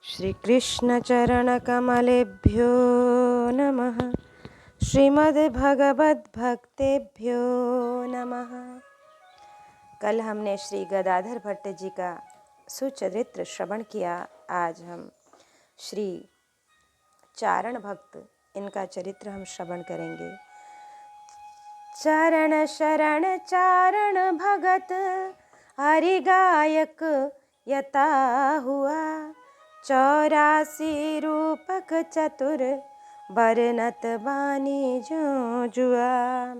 श्री कृष्ण चरण कमलेभ्यो नमः। श्रीमद्भगवद्भक्तेभ्यो नमः। कल हमने श्री गदाधर भट्ट जी का सुचरित्र श्रवण किया। आज हम श्री चारण भक्त इनका चरित्र हम श्रवण करेंगे। चरण शरण चारण भगत हरि गायक यता हुआ, 84 रूपक चतुर बरनत बानी जो जुआ।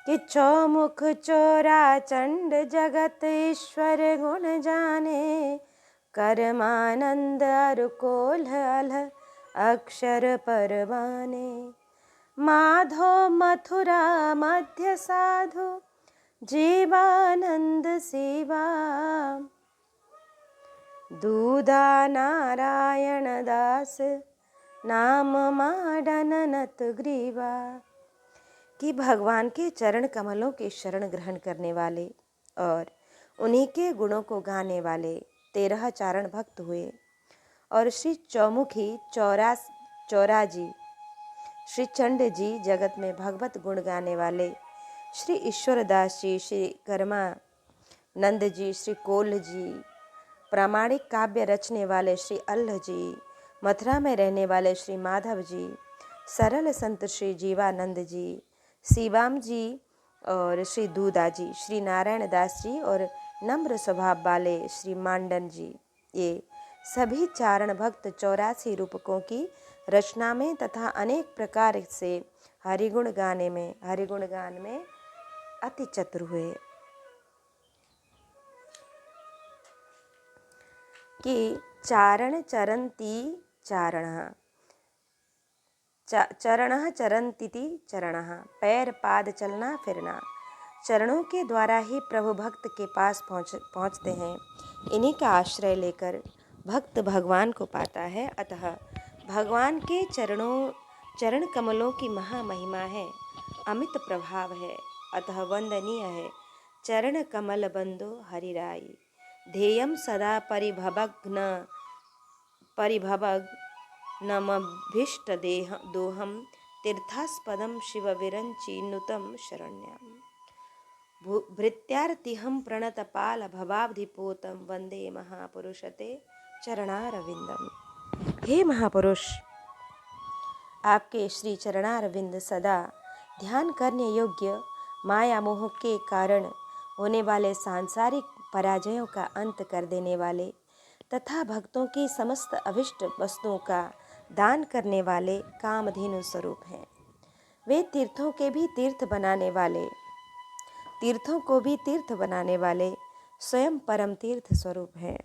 कि चौमुख चोरा चंड जगत ईश्वर गुण जाने, कर्मानंद अरु कोल्ह अक्षर परवाने। माधो मथुरा मध्य साधु जीवानंद शिवा, दूधा नारायण दास नाम माडननत ग्रीवा। कि भगवान के चरण कमलों के शरण ग्रहण करने वाले और उन्हीं के गुणों को गाने वाले 13 चारण भक्त हुए। और श्री चौमुखी चौरा जी, श्री चंड जी जगत में भगवत गुण गाने वाले, श्री ईश्वरदास जी, श्री कर्मानंद जी, श्री कोल्ह जी, प्रामाणिक काव्य रचने वाले श्री अल्लाह जी, मथुरा में रहने वाले श्री माधव जी, सरल संत श्री जीवानंद जी, शिवाम जी और श्री दूधा जी, श्री नारायण दास जी और नम्र स्वभाव वाले श्री मांडन जी, ये सभी चारण भक्त 84 रूपकों की रचना में तथा अनेक प्रकार से हरिगुण गान में अति चतुर हुए। कि चारण चरन्ति चारणः, चरणः चरन्तीति चरणः, पैर पाद चलना फिरना। चरणों के द्वारा ही प्रभु भक्त के पास पहुँचते हैं। इन्हीं का आश्रय लेकर भक्त भगवान को पाता है। अतः भगवान के चरण कमलों की महामहिमा है, अमित प्रभाव है, अतः वंदनीय है। चरण कमल बंदो हरिराई, ध्येयम सदा परिभवग्नमभीष्ट दोहम, तीर्थास्पदम शिव विरंचिनुतम शरण्यम। भृत्यार्तिहं प्रणतपाल भवाब्धिपोतम, वंदे महापुरुषते चरणारविंदम। हे महापुरुष, आपके श्री चरणारविंद सदा ध्यान करने योग्य, माया मोह के कारण होने वाले सांसारिक पराजयों का अंत कर देने वाले तथा भक्तों की समस्त अभिष्ट वस्तुओं का दान करने वाले कामधेनु स्वरूप हैं। वे तीर्थों को भी तीर्थ बनाने वाले स्वयं परम तीर्थ स्वरूप हैं।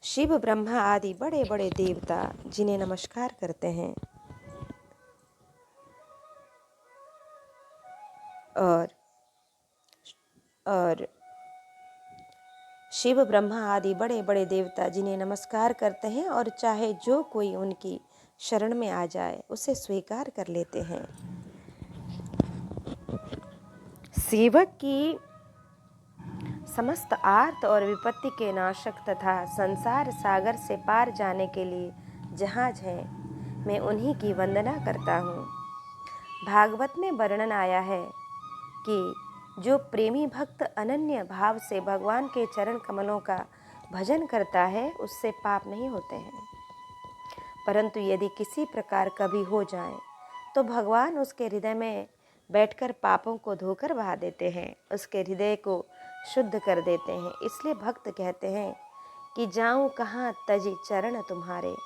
शिव ब्रह्मा आदि बड़े बड़े देवता जिन्हें नमस्कार करते हैं और शिव ब्रह्मा आदि बड़े बड़े देवता जिन्हें नमस्कार करते हैं और चाहे जो कोई उनकी शरण में आ जाए उसे स्वीकार कर लेते हैं। सेवक की समस्त आर्त और विपत्ति के नाशक तथा संसार सागर से पार जाने के लिए जहाज हैं, मैं उन्हीं की वंदना करता हूँ। भागवत में वर्णन आया है कि जो प्रेमी भक्त अनन्य भाव से भगवान के चरण कमलों का भजन करता है उससे पाप नहीं होते हैं, परंतु यदि किसी प्रकार कभी हो जाए तो भगवान उसके हृदय में बैठकर पापों को धोकर बहा देते हैं, उसके हृदय को शुद्ध कर देते हैं। इसलिए भक्त कहते हैं कि जाऊं कहाँ तजी चरण तुम्हारे।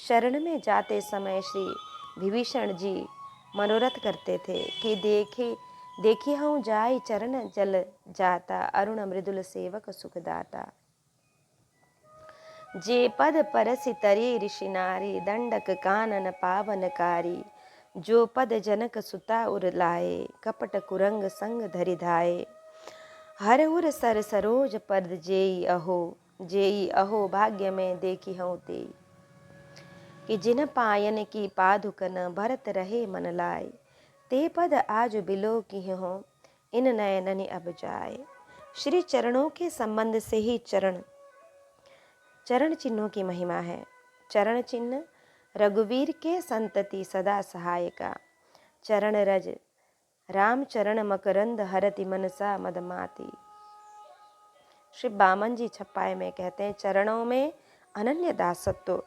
शरण में जाते समय श्री विभीषण जी मनोरथ करते थे कि देखी हूँ जाई चरण जल जाता, अरुण मृदुल सेवक सुखदाता। जे पद परसि तरी ऋषि नारी, दंडक कानन पावनकारी। जो पद जनक सुता उर लाए, कपट कुरंग संग धरि धाये। हर उर सर सरोज पद जेई अहो भाग्य में देखी हूँ तेई। कि जिन पायन की पादुकन भरत रहे मन लाए, ते पद आज बिलो की हो इन नयननि अब जाए। श्री चरणों के संबंध से ही चरण चरण चिन्हों की महिमा है। चरण चिन्ह रघुवीर के संतति सदा सहायका। चरण रज राम चरण मकरंद हरति मनसा मदमाती। श्री बामन जी छप्पाए में कहते हैं, चरणों में अनन्य दासत्व,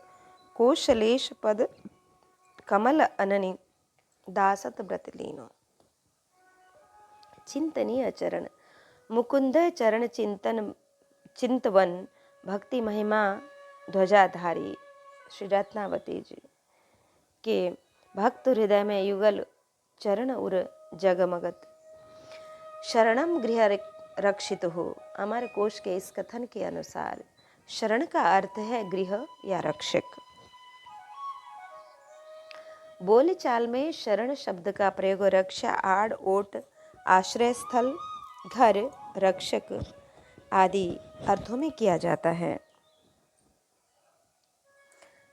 कोशलेश पद कमल अननि दासत व्रत लीनो। चिंतनीय चरण मुकुंद चरण चिंतवन भक्ति महिमा ध्वजाधारी। श्री रत्नावती जी के भक्त हृदय में युगल चरण उर जगमगत। शरणम गृह रक्षित हो। अमर कोश के इस कथन के अनुसार शरण का अर्थ है गृह या रक्षक। बोलचाल में शरण शब्द का प्रयोग रक्षा, आड़, ओट, आश्रय स्थल, घर, रक्षक आदि अर्थों में किया जाता है।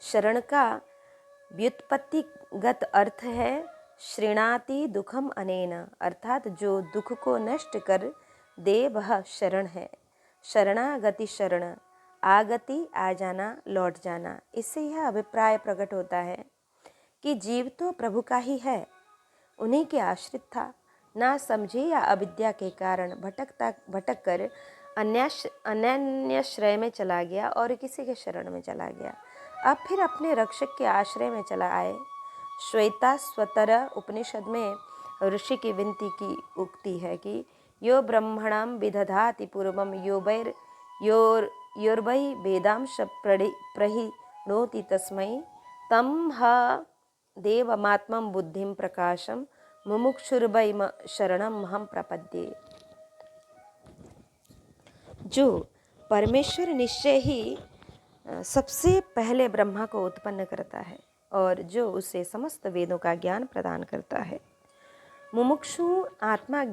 शरण का व्युत्पत्तिगत अर्थ है श्रीणाति दुखम अनेन, अर्थात जो दुख को नष्ट कर दे वह शरण है। शरणागति शरण, आगति आ जाना, लौट जाना। इससे यह अभिप्राय प्रकट होता है कि जीव तो प्रभु का ही है, उन्हीं के आश्रित था। ना समझे या अविद्या के कारण भटक कर अन्याश्रय में चला गया और किसी के शरण में चला गया, अब फिर अपने रक्षक के आश्रय में चला आए। श्वेता स्वतर उपनिषद में ऋषि की विनती की उक्ति है कि यो ब्रह्मणम विदधाति पूर्वम योर्वै वेदांश प्रहिणोति तस्मै तम ह देवमात्मं बुद्धिं प्रकाशम मुमुक्षुर्वै शरणम हम प्रपद्ये। जो परमेश्वर निश्चय ही सबसे पहले ब्रह्मा को उत्पन्न करता है और जो उसे समस्त वेदों का ज्ञान प्रदान करता है। मुमुक्षु आत्मा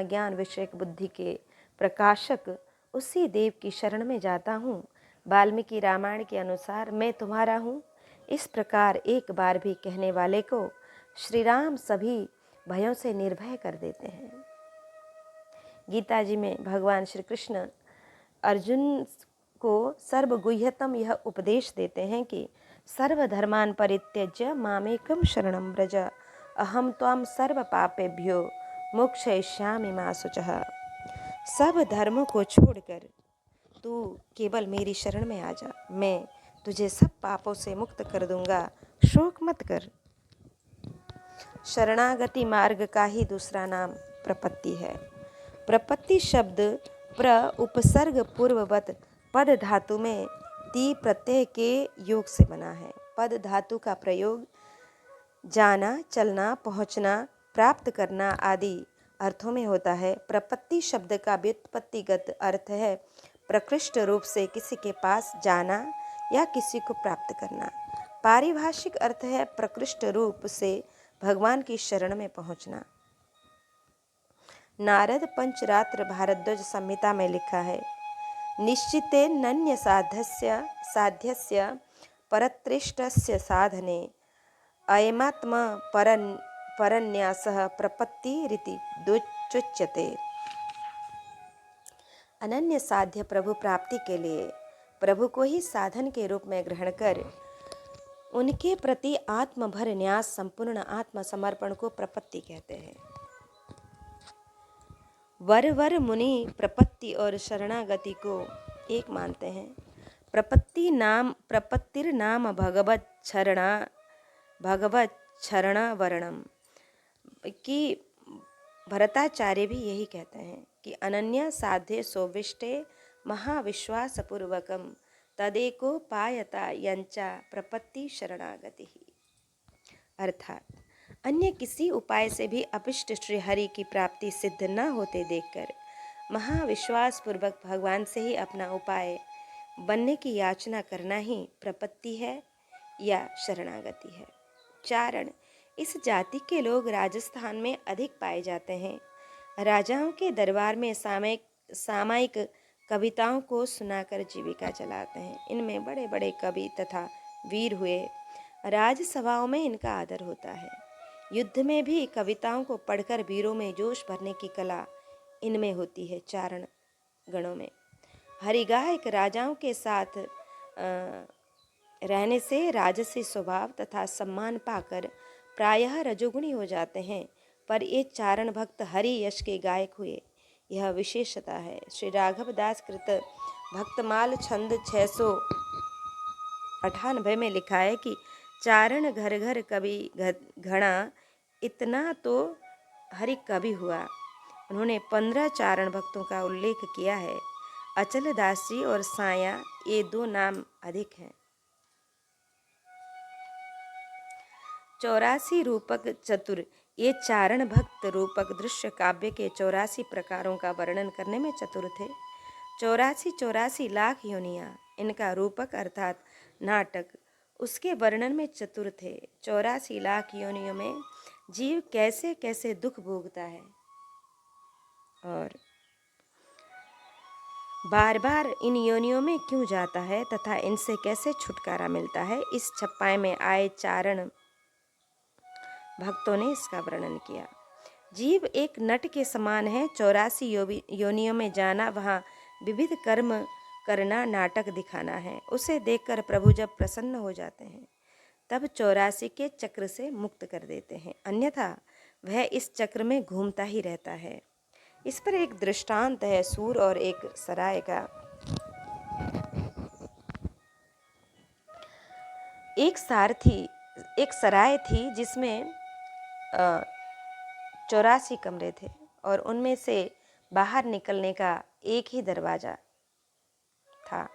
ज्ञान विषयक बुद्धि के प्रकाशक उसी देव की शरण में जाता हूँ। वाल्मीकि रामायण के अनुसार मैं तुम्हारा हूँ, इस प्रकार एक बार भी कहने वाले को श्री राम सभी भयों से निर्भय कर देते हैं। गीता जी में भगवान श्री कृष्ण अर्जुन को सर्वगुह्यतम यह उपदेश देते हैं कि सर्वधर्मान परित्यज्य मामेकम शरणं व्रज अहम त्वां सर्व पापेभ्यो मोक्षयिष्यामि मा शुचः। सब धर्मों को छोड़कर तू केवल मेरी शरण में आ जा, मैं तुझे सब पापों से मुक्त कर दूंगा, शोक मत कर। शरणागति मार्ग का ही दूसरा नाम प्रपत्ति है। प्रपत्ति शब्द प्र उपसर्ग पूर्ववत पद धातु में ती प्रत्यय के योग से बना है। पद धातु का प्रयोग जाना, चलना, पहुंचना, प्राप्त करना आदि अर्थों में होता है। प्रपत्ति शब्द का व्युत्पत्तिगत अर्थ है प्रकृष्ट रूप से किसी के पास जाना या किसी को प्राप्त करना। पारिभाषिक अर्थ है प्रकृष्ट रूप से भगवान की शरण में पहुंचना। नारद पंचरात्र भारद्वाज संहिता में लिखा है, निश्चिते नन्य साध्यस्य परत्रेष्टस्य साधने अयमात्म परन्यासः प्रपत्तिरिति दुच्यते। अनन्य साध्य प्रभु प्राप्ति के लिए प्रभु को ही साधन के रूप में ग्रहण कर उनके प्रति आत्मभर न्यास संपूर्ण आत्मसमर्पण को प्रपत्ति कहते हैं। वर मुनि प्रपत्ति और शरणागति को एक मानते हैं। प्रपत्तिर नाम भगवत क्षरणा वर्णम कि भरताचार्य भी यही कहते हैं कि अनन्य साध्य सोविष्टे महाविश्वासपूर्वकम तदेको पायता यंचा प्रपत्ति शरणागति। अर्थात अन्य किसी उपाय से भी अभिष्ट श्री हरि की प्राप्ति सिद्ध न होते देखकर महाविश्वास पूर्वक भगवान से ही अपना उपाय बनने की याचना करना ही प्रपत्ति है या शरणागति है। चारण इस जाति के लोग राजस्थान में अधिक पाए जाते हैं। राजाओं के दरबार में सामायिक कविताओं को सुनाकर जीविका चलाते हैं। इनमें बड़े बड़े कवि तथा वीर हुए। राजसभाओं में इनका आदर होता है। युद्ध में भी कविताओं को पढ़कर वीरों में जोश भरने की कला इनमें होती है। चारण गणों में हरिगायक राजाओं के साथ रहने से राजसी स्वभाव तथा सम्मान पाकर प्रायः रजोगुणी हो जाते हैं, पर ये चारण भक्त हरि यश के गायक हुए, यह विशेषता है। श्री राघव दास कृत भक्तमाल छंद 698 में लिखा है कि चारण घर घर कवि घड़ा, इतना तो हरि कवि हुआ। उन्होंने 15 चारण भक्तों का उल्लेख किया है। अचल दास जी और साया, ये 2 नाम अधिक हैं। 84 रूपक चतुर, ये चारण भक्त रूपक दृश्य काव्य के 84 प्रकारों का वर्णन करने में चतुर थे। 84 लाख योनियाँ, इनका रूपक अर्थात नाटक, उसके वर्णन में चतुर थे। 84 लाख योनियों में जीव कैसे कैसे दुख भोगता है और बार बार इन योनियों में क्यों जाता है तथा इनसे कैसे छुटकारा मिलता है, इस छप्पाई में आए चारण भक्तों ने इसका वर्णन किया। जीव एक नट के समान है। 84 योनियों में जाना, वहाँ विविध कर्म करना, नाटक दिखाना है। उसे देखकर प्रभु जब प्रसन्न हो जाते हैं तब 84 के चक्र से मुक्त कर देते हैं, अन्यथा वह इस चक्र में घूमता ही रहता है। इस पर एक दृष्टांत है सूर और एक सराय का। एक सराय थी जिसमें 84 कमरे थे और उनमें से बाहर निकलने का एक ही दरवाजा था।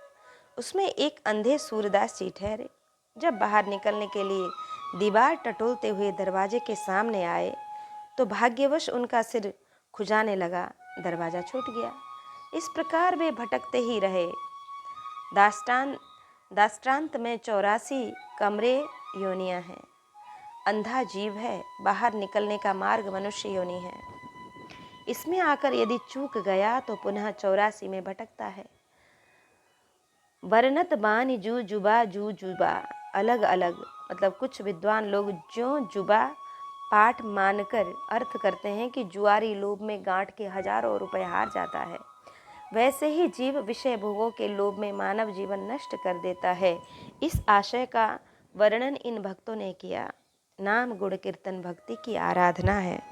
उसमें एक अंधे सूरदास जी ठहरे। जब बाहर निकलने के लिए दीवार टटोलते हुए दरवाजे के सामने आए तो भाग्यवश उनका सिर खुजाने लगा, दरवाजा छूट गया। इस प्रकार वे भटकते ही रहे। दाष्टान्त में 84 कमरे योनियां हैं। अंधा जीव है, बाहर निकलने का मार्ग मनुष्य योनि है। इसमें आकर यदि चूक गया तो पुनः 84 में भटकता है। वर्णत बान जू जुबा, अलग अलग, मतलब कुछ विद्वान लोग ज्यों जुबा पाठ मानकर अर्थ करते हैं कि जुआरी लोभ में गांठ के हजारों रुपए हार जाता है, वैसे ही जीव विषय भोगों के लोभ में मानव जीवन नष्ट कर देता है। इस आशय का वर्णन इन भक्तों ने किया। नाम गुण कीर्तन भक्ति की आराधना है।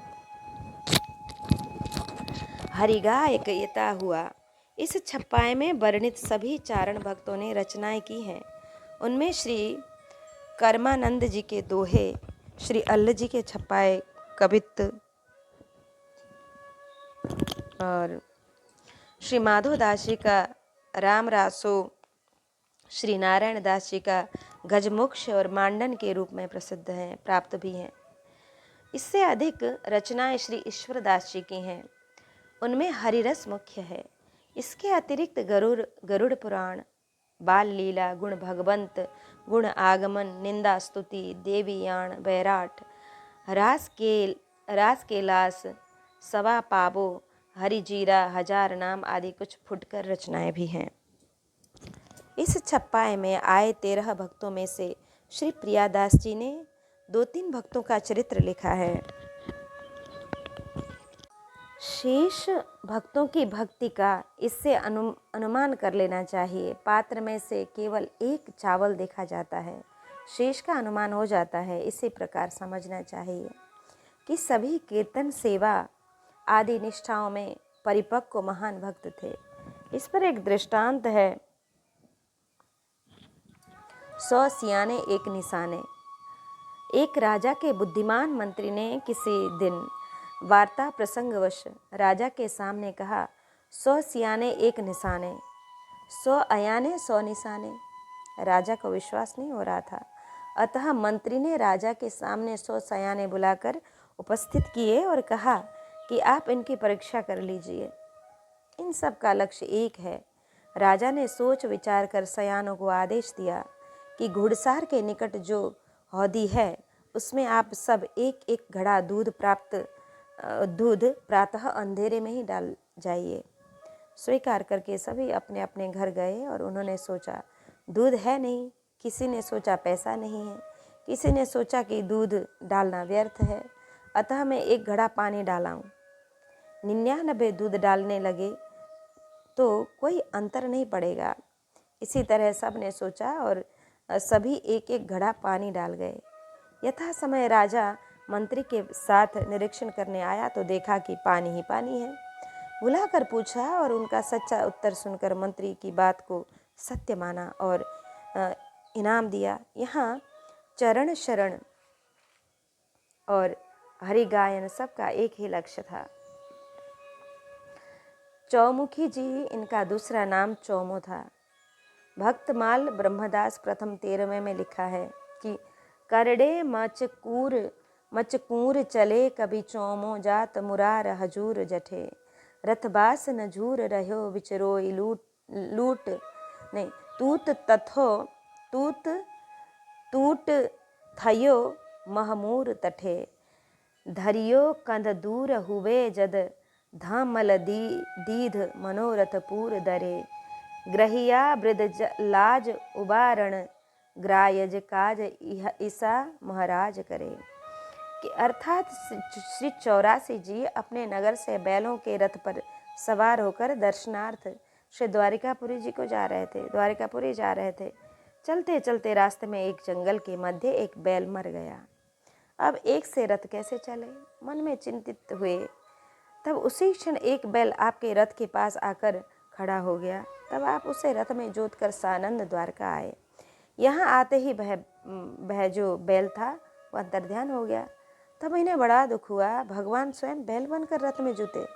हरिगायक यता हुआ। इस छप्पाई में वर्णित सभी चारण भक्तों ने रचनाएं की हैं। उनमें श्री कर्मानंद जी के दोहे, श्री अल्ल जी के छप्पाए कवित्त और श्री माधव दास जी का राम रासो, श्री नारायण दास जी का गजमोक्ष और मांडन के रूप में प्रसिद्ध हैं, प्राप्त भी हैं। इससे अधिक रचनाएं श्री ईश्वर दास जी की हैं। उनमें हरिरस मुख्य है। इसके अतिरिक्त गरुड़ पुराण, बाल लीला, गुण भगवंत, गुण आगमन, निंदा स्तुति, देवीयाण, बैराट, रास केलास, सवा पाबो, हरिजीरा, हजार नाम आदि कुछ फुटकर रचनाएं भी हैं। इस छप्पाई में आए 13 भक्तों में से श्री प्रियादास जी ने 2-3 भक्तों का चरित्र लिखा है। शेष भक्तों की भक्ति का इससे अनुमान कर लेना चाहिए। पात्र में से केवल एक चावल देखा जाता है, शेष का अनुमान हो जाता है। इसी प्रकार समझना चाहिए कि सभी कीर्तन, सेवा आदि निष्ठाओं में परिपक्व महान भक्त थे। इस पर एक दृष्टांत है। 100 सियाने एक निशाने। एक राजा के बुद्धिमान मंत्री ने किसी दिन वार्ता प्रसंगवश राजा के सामने कहा, 100 सियाने एक निशाने, 100 अयाने 100 निशाने। राजा को विश्वास नहीं हो रहा था, अतः मंत्री ने राजा के सामने 100 सयाने बुलाकर उपस्थित किए और कहा कि आप इनकी परीक्षा कर लीजिए, इन सब का लक्ष्य एक है। राजा ने सोच विचार कर सयानों को आदेश दिया कि घुड़सार के निकट जो हौदी है उसमें आप सब एक एक घड़ा दूध प्रातः अंधेरे में ही डाल जाइए। स्वीकार करके सभी अपने अपने घर गए और उन्होंने सोचा दूध है नहीं, किसी ने सोचा पैसा नहीं है, किसी ने सोचा कि दूध डालना व्यर्थ है, अतः मैं एक घड़ा पानी डालाऊं। 99 दूध डालने लगे तो कोई अंतर नहीं पड़ेगा। इसी तरह सब ने सोचा और सभी एक एक घड़ा पानी डाल गए। यथा समय राजा मंत्री के साथ निरीक्षण करने आया तो देखा कि पानी ही पानी है। बुलाकर पूछा और उनका सच्चा उत्तर सुनकर मंत्री की बात को सत्य माना और इनाम दिया। यहाँ चरण शरण और हरि गायन सबका एक ही लक्ष्य था। चौमुखी जी इनका दूसरा नाम चौमो था। भक्तमाल ब्रह्मदास प्रथम 13वें में लिखा है कि करड़े मचकूर चले कभी चौमो जात मुरार हजूर जठे रथबास न झूर रहो विचरोई लूट नहीं तूत तथो तूट थयो महमूर तठे धरियो कंद दूर हुए जद धामल दीध मनोरथ पूर दरे ग्रहिया वृद लाज उबारण ग्रायज काज ईसा महाराज करे। कि अर्थात श्री 84 जी अपने नगर से बैलों के रथ पर सवार होकर दर्शनार्थ श्री द्वारिकापुरी जी को द्वारिकापुरी जा रहे थे। चलते चलते रास्ते में एक जंगल के मध्य एक बैल मर गया। अब एक से रथ कैसे चले, मन में चिंतित हुए। तब उसी क्षण एक बैल आपके रथ के पास आकर खड़ा हो गया। तब आप उसे रथ में जोत कर सानंद द्वारका आए। यहाँ आते ही वह जो बैल था वह अंतर्ध्यान हो गया। तब इन्हें बड़ा दुख हुआ, भगवान स्वयं बैल बनकर रथ में जुटे।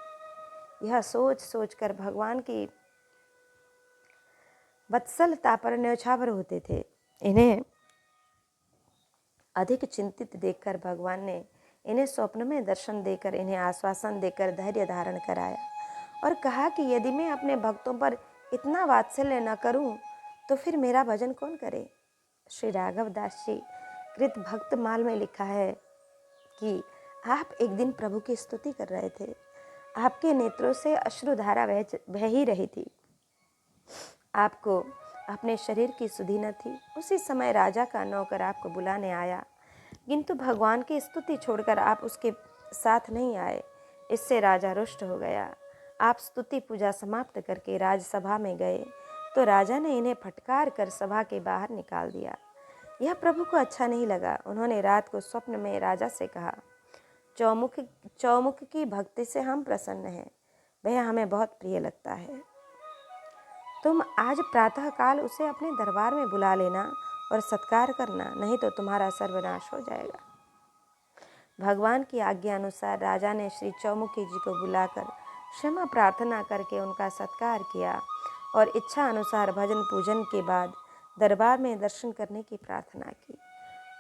यह सोच सोच कर भगवान की वत्सलता पर न्यौछावर होते थे। इन्हें अधिक चिंतित देखकर भगवान ने इन्हें स्वप्न में दर्शन देकर इन्हें आश्वासन देकर धैर्य धारण कराया और कहा कि यदि मैं अपने भक्तों पर इतना वात्सल्य न करूं तो फिर मेरा भजन कौन करे। श्री राघव दास जी कृत भक्तमाल में लिखा है कि आप एक दिन प्रभु की स्तुति कर रहे थे। आपके नेत्रों से अश्रुधारा बह ही रही थी। आपको अपने शरीर की सुधि न थी। उसी समय राजा का नौकर आपको बुलाने आया, किंतु भगवान की स्तुति छोड़कर आप उसके साथ नहीं आए। इससे राजा रुष्ट हो गया। आप स्तुति पूजा समाप्त करके राजसभा में गए तो राजा ने इन्हें फटकार कर सभा के बाहर निकाल दिया। यह प्रभु को अच्छा नहीं लगा। उन्होंने रात को स्वप्न में राजा से कहा, चौमुख की भक्ति से हम प्रसन्न हैं, वह हमें बहुत प्रिय लगता है। तुम आज प्रातःकाल उसे अपने दरबार में बुला लेना और सत्कार करना, नहीं तो तुम्हारा सर्वनाश हो जाएगा। भगवान की आज्ञा अनुसार राजा ने श्री चौमुखी जी को बुलाकर क्षमा प्रार्थना करके उनका सत्कार किया और इच्छा अनुसार भजन पूजन के बाद दरबार में दर्शन करने की प्रार्थना की।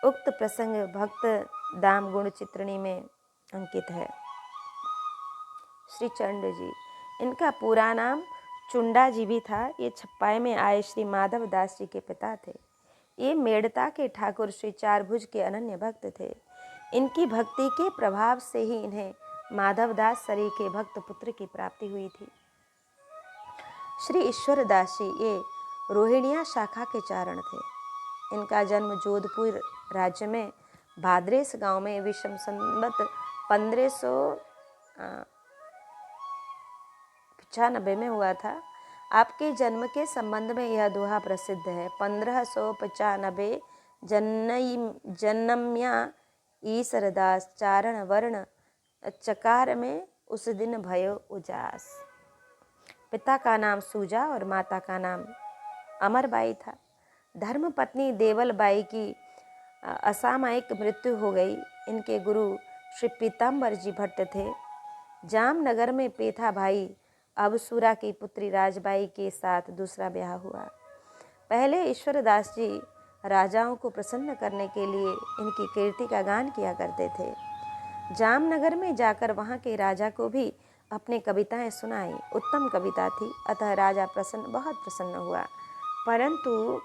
उक्त प्रसंग भक्त दाम गुण चित्रणी में अंकित है। श्री चंड जी, इनका पूरा नाम चुंडा जी भी था। ये छप्पाई में आए श्री माधव दास जी के पिता थे। ये मेड़ता के ठाकुर श्री चारभुज के अनन्य भक्त थे। इनकी भक्ति के प्रभाव से ही इन्हें माधवदास सरी के भक्त पुत्र की प्राप्ति हुई थी। श्री ईश्वर दास जी ये रोहिणिया शाखा के चारण थे। इनका जन्म जोधपुर राज्य में भाद्रेस गांव में विषम संवत 1595 में हुआ था। आपके जन्म के संबंध में यह दोहा प्रसिद्ध है। 1595 जन्म्या ईसरदास चारण वर्ण चकार में उस दिन भयो उजास। पिता का नाम सूजा और माता का नाम अमरबाई था। धर्म पत्नी देवलबाई की असामयिक मृत्यु हो गई। इनके गुरु श्री पीताम्बर जी भट्ट थे। जामनगर में पेथा भाई अबसुरा की पुत्री राजबाई के साथ दूसरा ब्याह हुआ। पहले ईश्वरदास जी राजाओं को प्रसन्न करने के लिए इनकी कीर्ति का गान किया करते थे। जामनगर में जाकर वहाँ के राजा को भी अपनी कविताएं सुनाई। उत्तम कविता थी, अतः राजा बहुत प्रसन्न हुआ। परंतु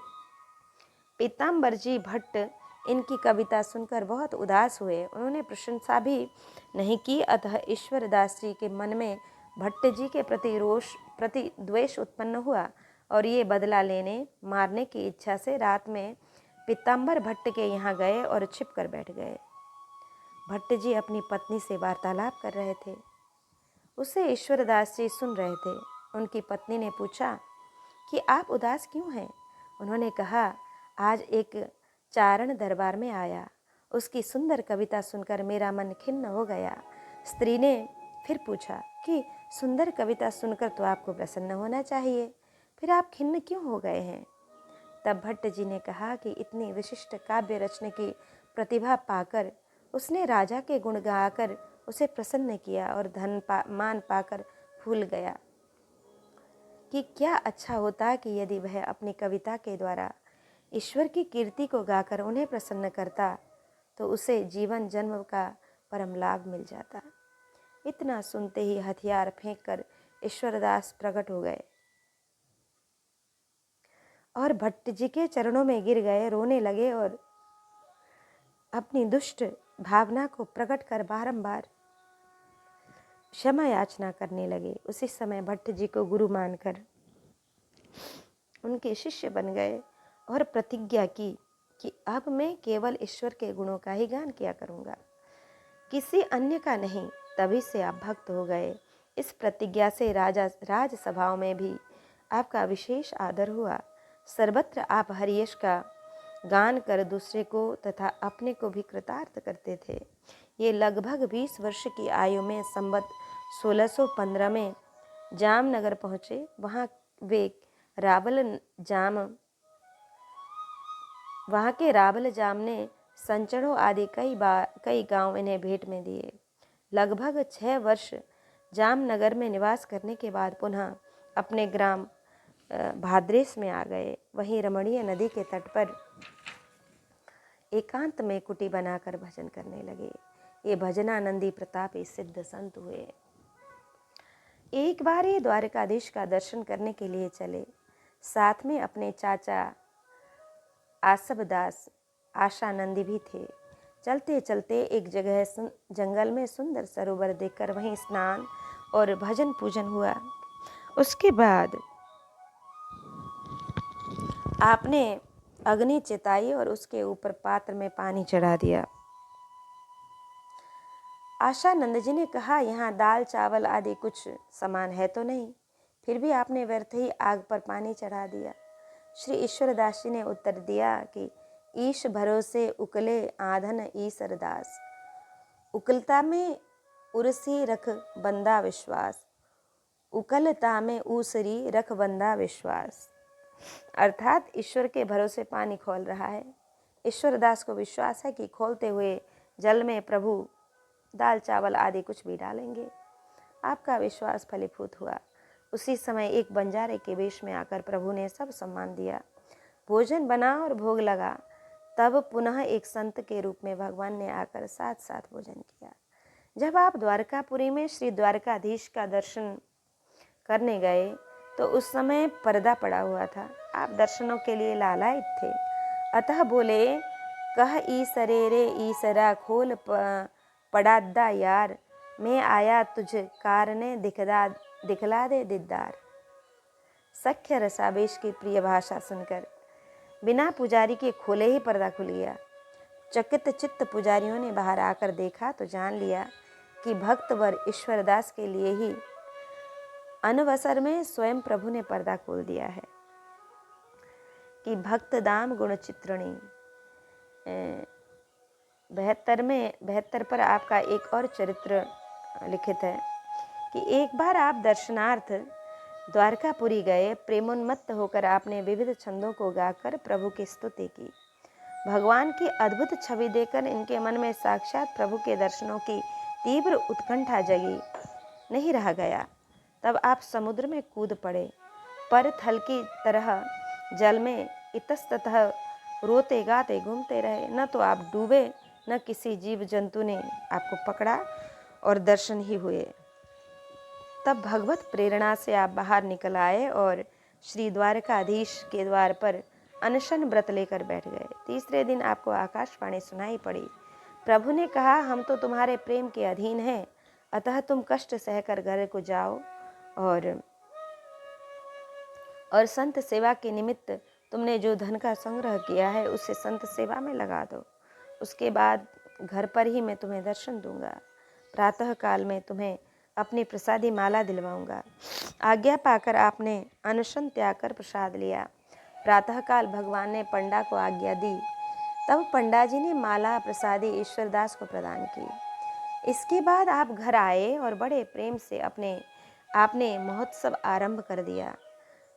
पीताम्बर जी भट्ट इनकी कविता सुनकर बहुत उदास हुए। उन्होंने प्रशंसा भी नहीं की। अतः ईश्वरदास जी के मन में भट्ट जी के प्रति द्वेष उत्पन्न हुआ और ये बदला लेने मारने की इच्छा से रात में पीताम्बर भट्ट के यहाँ गए और छिप कर बैठ गए। भट्ट जी अपनी पत्नी से वार्तालाप कर रहे थे। उसे ईश्वरदास जी सुन रहे थे। उनकी पत्नी ने पूछा कि आप उदास क्यों हैं? उन्होंने कहा, आज एक चारण दरबार में आया, उसकी सुंदर कविता सुनकर मेरा मन खिन्न हो गया। स्त्री ने फिर पूछा कि सुंदर कविता सुनकर तो आपको प्रसन्न होना चाहिए, फिर आप खिन्न क्यों हो गए हैं? तब भट्ट जी ने कहा कि इतनी विशिष्ट काव्य रचने की प्रतिभा पाकर उसने राजा के गुण गाकर उसे प्रसन्न किया और मान पाकर भूल गया कि क्या अच्छा होता कि यदि वह अपनी कविता के द्वारा ईश्वर की कीर्ति को गाकर उन्हें प्रसन्न करता तो उसे जीवन जन्म का परम लाभ मिल जाता। इतना सुनते ही हथियार फेंककर ईश्वरदास प्रकट हो गए और भट्ट जी के चरणों में गिर गए, रोने लगे और अपनी दुष्ट भावना को प्रकट कर बारंबार क्षमा याचना करने लगे। उसी समय भट्ट जी को गुरु मानकर उनके शिष्य बन गए और प्रतिज्ञा की कि अब मैं केवल ईश्वर के गुणों का ही गान किया करूँगा, किसी अन्य का नहीं। तभी से आप भक्त हो गए। इस प्रतिज्ञा से राजसभाओं में भी आपका विशेष आदर हुआ। सर्वत्र आप हरियश का गान कर दूसरे को तथा अपने को भी कृतार्थ करते थे। ये लगभग 20 वर्ष की आयु में संवत 1615 में जामनगर पहुँचे। वहाँ के रावल जाम ने संचड़ों आदि कई गांव इन्हें भेंट में दिए। लगभग 6 वर्ष जामनगर में निवास करने के बाद पुनः अपने ग्राम भाद्रेस में आ गए। वहीं रमणीय नदी के तट पर एकांत में कुटी बनाकर भजन करने लगे। ये भजनानंदी प्रतापी सिद्ध संत हुए। एक बार ये द्वारकाधीश का दर्शन करने के लिए चले। साथ में अपने चाचा आसबदास आशानंदी भी थे। चलते चलते एक जगह जंगल में सुंदर सरोवर देखकर वहीं स्नान और भजन पूजन हुआ। उसके बाद आपने अग्नि चिताई और उसके ऊपर पात्र में पानी चढ़ा दिया। आशानंद जी ने कहा, यहाँ दाल चावल आदि कुछ सामान है तो नहीं, फिर भी आपने व्यर्थ ही आग पर पानी चढ़ा दिया। श्री ईश्वरदास जी ने उत्तर दिया कि ईश भरोसे उकले आधन ईसरदास, उकलता में उरसी रख बंदा विश्वास, उकलता में ऊसरी रख बंदा विश्वास। अर्थात ईश्वर के भरोसे पानी खोल रहा है। ईश्वरदास को विश्वास है कि खोलते हुए जल में प्रभु दाल चावल आदि कुछ भी डालेंगे। आपका विश्वास फलीभूत हुआ। उसी समय एक बंजारे के वेश में आकर प्रभु ने सब सम्मान दिया। भोजन बना और भोग लगा। तब पुनः एक संत के रूप में भगवान ने आकर साथ साथ भोजन किया। जब आप द्वारकापुरी में श्री द्वारकाधीश का दर्शन करने गए तो उस समय पर्दा पड़ा हुआ था। आप दर्शनों के लिए लालायित थे, अतः बोले, कह ईसरे रे ईसरा खोल पड़ादा यार, मैं आया तुझ कारने दिखला दे दिद्दार। सख्य रसावेश की प्रिय भाषा सुनकर बिना पुजारी के खोले ही पर्दा खुल गया। चकित चित्त पुजारियों ने बाहर आकर देखा तो जान लिया कि भक्तवर ईश्वरदास के लिए ही अनवसर में स्वयं प्रभु ने पर्दा खोल दिया है। कि भक्त दाम गुण चित्रणी 72 पर आपका एक और चरित्र लिखित है कि एक बार आप दर्शनार्थ द्वारकापुरी गए। प्रेमोन्मत्त होकर आपने विविध छंदों को गाकर प्रभु की स्तुति की। भगवान की अद्भुत छवि देखकर इनके मन में साक्षात प्रभु के दर्शनों की तीव्र उत्कंठा जगी नहीं रह गया। तब आप समुद्र में कूद पड़े, पर थल की तरह जल में इतस्ततः रोते गाते घूमते रहे। न तो आप डूबे, न किसी जीव जंतु ने आपको पकड़ा और दर्शन ही हुए। तब भगवत प्रेरणा से आप बाहर निकल आए और श्री द्वारकाधीश के द्वार पर अनशन व्रत लेकर बैठ गए। तीसरे दिन आपको आकाशवाणी सुनाई पड़ी। प्रभु ने कहा, हम तो तुम्हारे प्रेम के अधीन हैं, अतः तुम कष्ट सहकर घर को जाओ और संत सेवा के निमित्त तुमने जो धन का संग्रह किया है उसे संत सेवा में लगा दो। उसके बाद घर पर ही मैं तुम्हें दर्शन दूंगा। प्रातः काल में तुम्हें अपनी प्रसादी माला दिलवाऊंगा। आज्ञा पाकर आपने अनशन त्याग कर प्रसाद लिया। प्रातःकाल भगवान ने पंडा को आज्ञा दी। तब पंडा जी ने माला प्रसादी ईश्वरदास को प्रदान की। इसके बाद आप घर आए और बड़े प्रेम से आपने महोत्सव आरंभ कर दिया।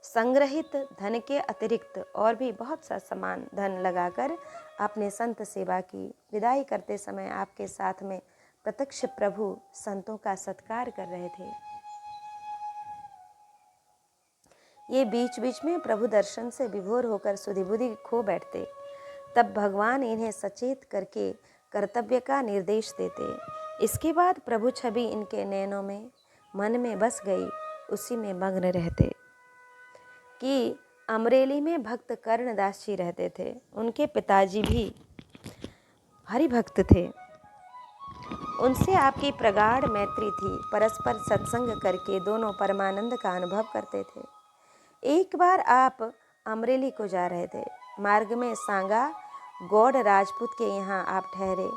संग्रहित धन के अतिरिक्त और भी बहुत सा सामान धन लगाकर आपने संत सेवा की। विदाई करते समय आपके साथ में प्रत्यक्ष प्रभु संतों का सत्कार कर रहे थे। ये बीच बीच में प्रभु दर्शन से विभोर होकर सुधिबुद्धि खो बैठते। तब भगवान इन्हें सचेत करके कर्तव्य का निर्देश देते। इसके बाद प्रभु छवि इनके नैनों में मन में बस गई। उसी में मग्न रहते। कि अमरेली में भक्त कर्णदास जी रहते थे। उनके पिताजी भी हरि भक्त थे। उनसे आपकी प्रगाढ़ मैत्री थी। परस्पर सत्संग करके दोनों परमानंद का अनुभव करते थे। एक बार आप अमरेली को जा रहे थे। मार्ग में सांगा गौड़ राजपूत के यहाँ आप ठहरे।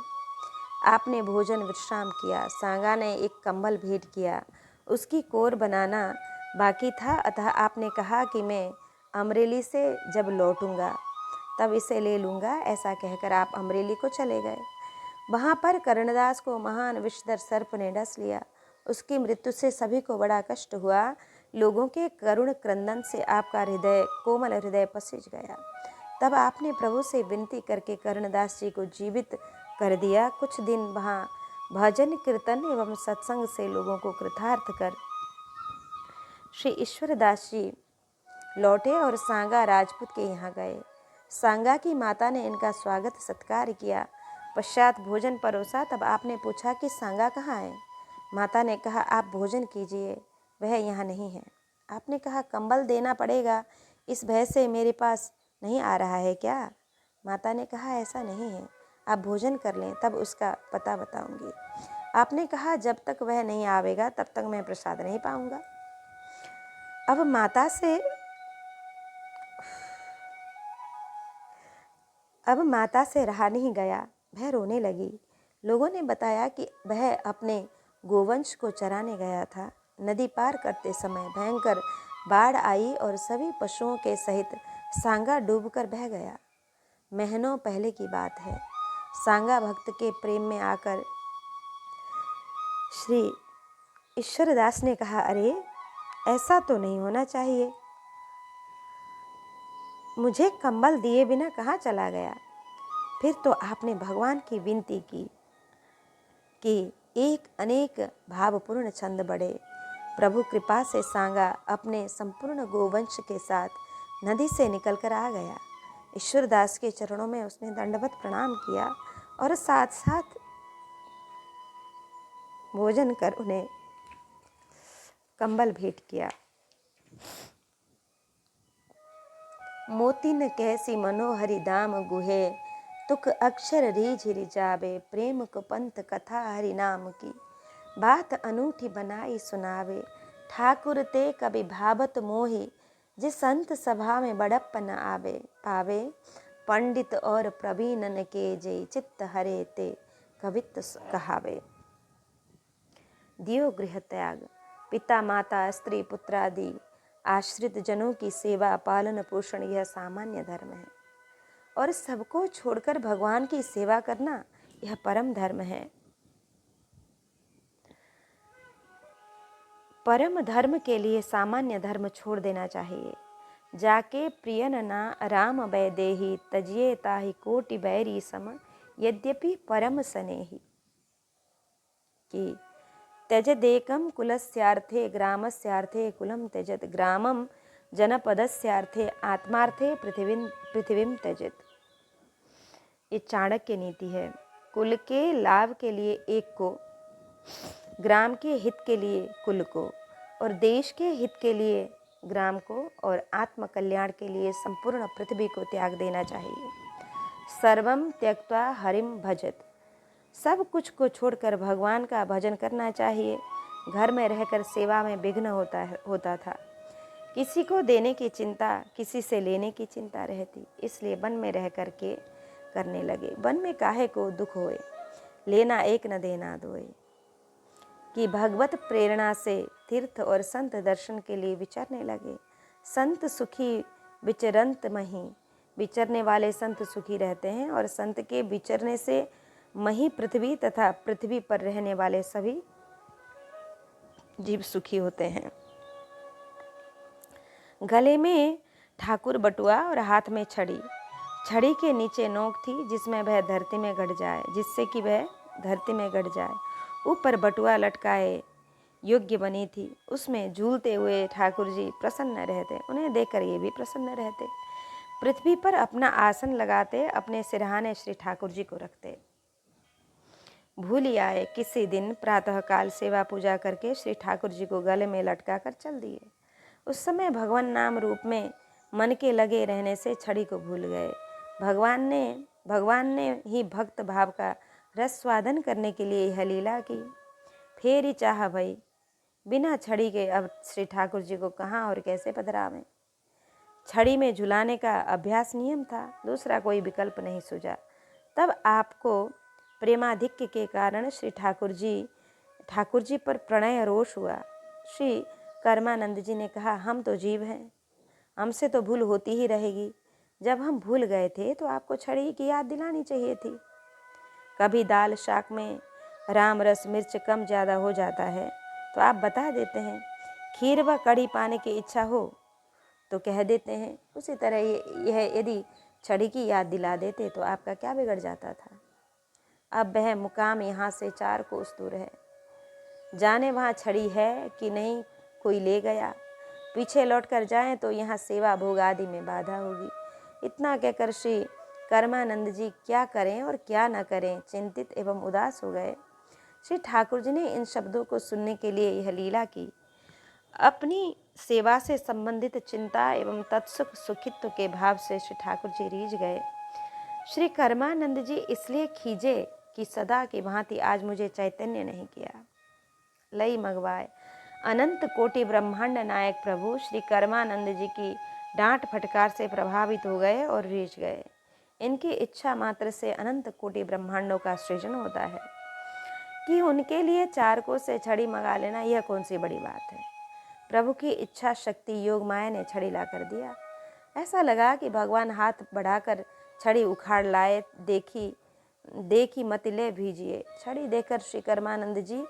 आपने भोजन विश्राम किया। सांगा ने एक कंबल भेंट किया। उसकी कोर बनाना बाकी था, अतः आपने कहा कि मैं अमरेली से जब लौटूंगा तब इसे ले लूँगा। ऐसा कहकर आप अमरेली को चले गए। वहाँ पर कर्णदास को महान विषधर सर्प ने डस लिया। उसकी मृत्यु से सभी को बड़ा कष्ट हुआ। लोगों के करुण क्रंदन से आपका हृदय, कोमल हृदय पसीज गया। तब आपने प्रभु से विनती करके कर्णदास जी को जीवित कर दिया। कुछ दिन वहाँ भजन कीर्तन एवं सत्संग से लोगों को कृतार्थ कर श्री ईश्वरदास जी लौटे और सांगा राजपूत के यहाँ गए। सांगा की माता ने इनका स्वागत सत्कार किया। पश्चात भोजन परोसा। तब आपने पूछा कि सांगा कहाँ है। माता ने कहा, आप भोजन कीजिए, वह यहाँ नहीं है। आपने कहा, कंबल देना पड़ेगा, इस भय से मेरे पास नहीं आ रहा है क्या। माता ने कहा, ऐसा नहीं है, आप भोजन कर लें, तब उसका पता बताऊंगी। आपने कहा, जब तक वह नहीं आवेगा तब तक मैं प्रसाद नहीं पाऊंगा। अब माता से रहा नहीं गया। वह रोने लगी। लोगों ने बताया कि वह अपने गोवंश को चराने गया था। नदी पार करते समय भयंकर बाढ़ आई और सभी पशुओं के सहित सांगा डूबकर बह गया। महीनों पहले की बात है। सांगा भक्त के प्रेम में आकर श्री ईश्वरदास ने कहा, अरे ऐसा तो नहीं होना चाहिए, मुझे कंबल दिए बिना कहाँ चला गया। फिर तो आपने भगवान की विनती की कि एक अनेक भावपूर्ण छंद बढ़े। प्रभु कृपा से सांगा अपने संपूर्ण गोवंश के साथ नदी से निकलकर आ गया। ईश्वरदास के चरणों में उसने दंडवत प्रणाम किया और साथ साथ भोजन कर उन्हें कंबल भेंट किया। मोती न कैसी मनोहरि दाम गुहे, तुक अक्षर रीझ रिजावे, प्रेम को पंथ कथा हरि नाम की, बात अनूठी बनाई सुनावे, ठाकुर ते कभी भावत मोहि, जिस संत सभा में बड़प्प न आवे, पावे पंडित और प्रवीणन के जय, चित्त हरे ते कवित कहावे। दियो गृह त्याग, पिता माता स्त्री पुत्र आदि आश्रित जनों की सेवा पालन पोषण यह सामान्य धर्म है, और सबको छोड़कर भगवान की सेवा करना यह परम धर्म है। परम धर्म के लिए सामान्य धर्म छोड़ देना चाहिए। जाके प्रियन ना राम वैदेही, तजिए ताहि कोटि बैरी सम, यद्यपि परम सनेही। कि त्यजदेकं कुलस्यार्थे ग्रामस्यार्थे कुलं त्यजत, ग्रामं जनपदस्यार्थे आत्मार्थे पृथ्वीं त्यजत। ये चाणक्य नीति है। कुल के लाभ के लिए एक को, ग्राम के हित के लिए कुल को, और देश के हित के लिए ग्राम को, और आत्म कल्याण के लिए संपूर्ण पृथ्वी को त्याग देना चाहिए। सर्वम त्यक्त्वा हरिम भजत, सब कुछ को छोड़कर भगवान का भजन करना चाहिए। घर में रहकर सेवा में विघ्न होता था। किसी को देने की चिंता, किसी से लेने की चिंता रहती, इसलिए वन में रह कर के करने लगे। वन में काहे को दुख होए, लेना एक न देना दोए। कि भगवत प्रेरणा से तीर्थ और संत दर्शन के लिए विचरने लगे। संत सुखी विचरंत मही, विचरने वाले संत सुखी रहते हैं और संत के विचरने से मही पृथ्वी तथा पृथ्वी पर रहने वाले सभी जीव सुखी होते हैं। गले में ठाकुर बटुआ और हाथ में छड़ी, छड़ी के नीचे नोक थी जिसमें वह धरती में गड़ जाए, जिससे कि वह धरती में गड़ जाए। ऊपर बटुआ लटकाए योग्य बनी थी, उसमें झूलते हुए ठाकुर जी प्रसन्न रहते, उन्हें देखकर ये भी प्रसन्न रहते। पृथ्वी पर अपना आसन लगाते, अपने सिरहाने श्री ठाकुर जी को रखते। भूल ही आए किसी दिन प्रातःकाल सेवा पूजा करके श्री ठाकुर जी को गले में लटका कर चल दिए। उस समय भगवान नाम रूप में मन के लगे रहने से छड़ी को भूल गए। भगवान ने ही भक्त भाव का रस स्वादन करने के लिए यह लीला की। फिर ही चाह भई बिना छड़ी के अब श्री ठाकुर जी को कहाँ और कैसे पधरावें। छड़ी में झुलाने का अभ्यास नियम था, दूसरा कोई विकल्प नहीं सूझा। तब आपको प्रेमाधिक्य के कारण श्री ठाकुर जी पर प्रणय रोष हुआ। श्री कर्मानंद जी ने कहा, हम तो जीव हैं, हमसे तो भूल होती ही रहेगी। जब हम भूल गए थे तो आपको छड़ी की याद दिलानी चाहिए थी। कभी दाल शाक में राम रस मिर्च कम ज़्यादा हो जाता है तो आप बता देते हैं। खीर व कड़ी पाने की इच्छा हो तो कह देते हैं। उसी तरह यह यदि छड़ी की याद दिला देते तो आपका क्या बिगड़ जाता था। अब वह मुकाम यहाँ से 4 कोस दूर है, जाने वहाँ छड़ी है कि नहीं कोई ले गया। पीछे लौटकर जाएं तो यहाँ सेवा भोग आदि में बाधा होगी। इतना कहकर श्री कर्मानंद जी क्या करें और क्या न करें चिंतित एवं उदास हो गए। श्री ठाकुर जी ने इन शब्दों को सुनने के लिए यह लीला की। अपनी सेवा से संबंधित चिंता एवं तत्सुख सुखित्व के भाव से श्री ठाकुर जी रीझ गए। श्री कर्मानंद जी इसलिए खीजे कि सदा की भांति आज मुझे चैतन्य नहीं किया। लई मगवाए अनंत कोटि ब्रह्मांड नायक प्रभु श्री कर्मानंद जी की डांट फटकार से प्रभावित हो गए और रीझ गए। इनकी इच्छा मात्र से अनंत कोटि ब्रह्मांडों का सृजन होता है कि उनके लिए 4 कोस से छड़ी मंगा लेना यह कौन सी बड़ी बात है। प्रभु की इच्छा शक्ति योग माया ने छड़ी ला कर दिया। ऐसा लगा कि भगवान हाथ बढ़ाकर छड़ी उखाड़ लाए। देखी मत ले भीजिए। छड़ी देखकर श्री कर्मानंद जी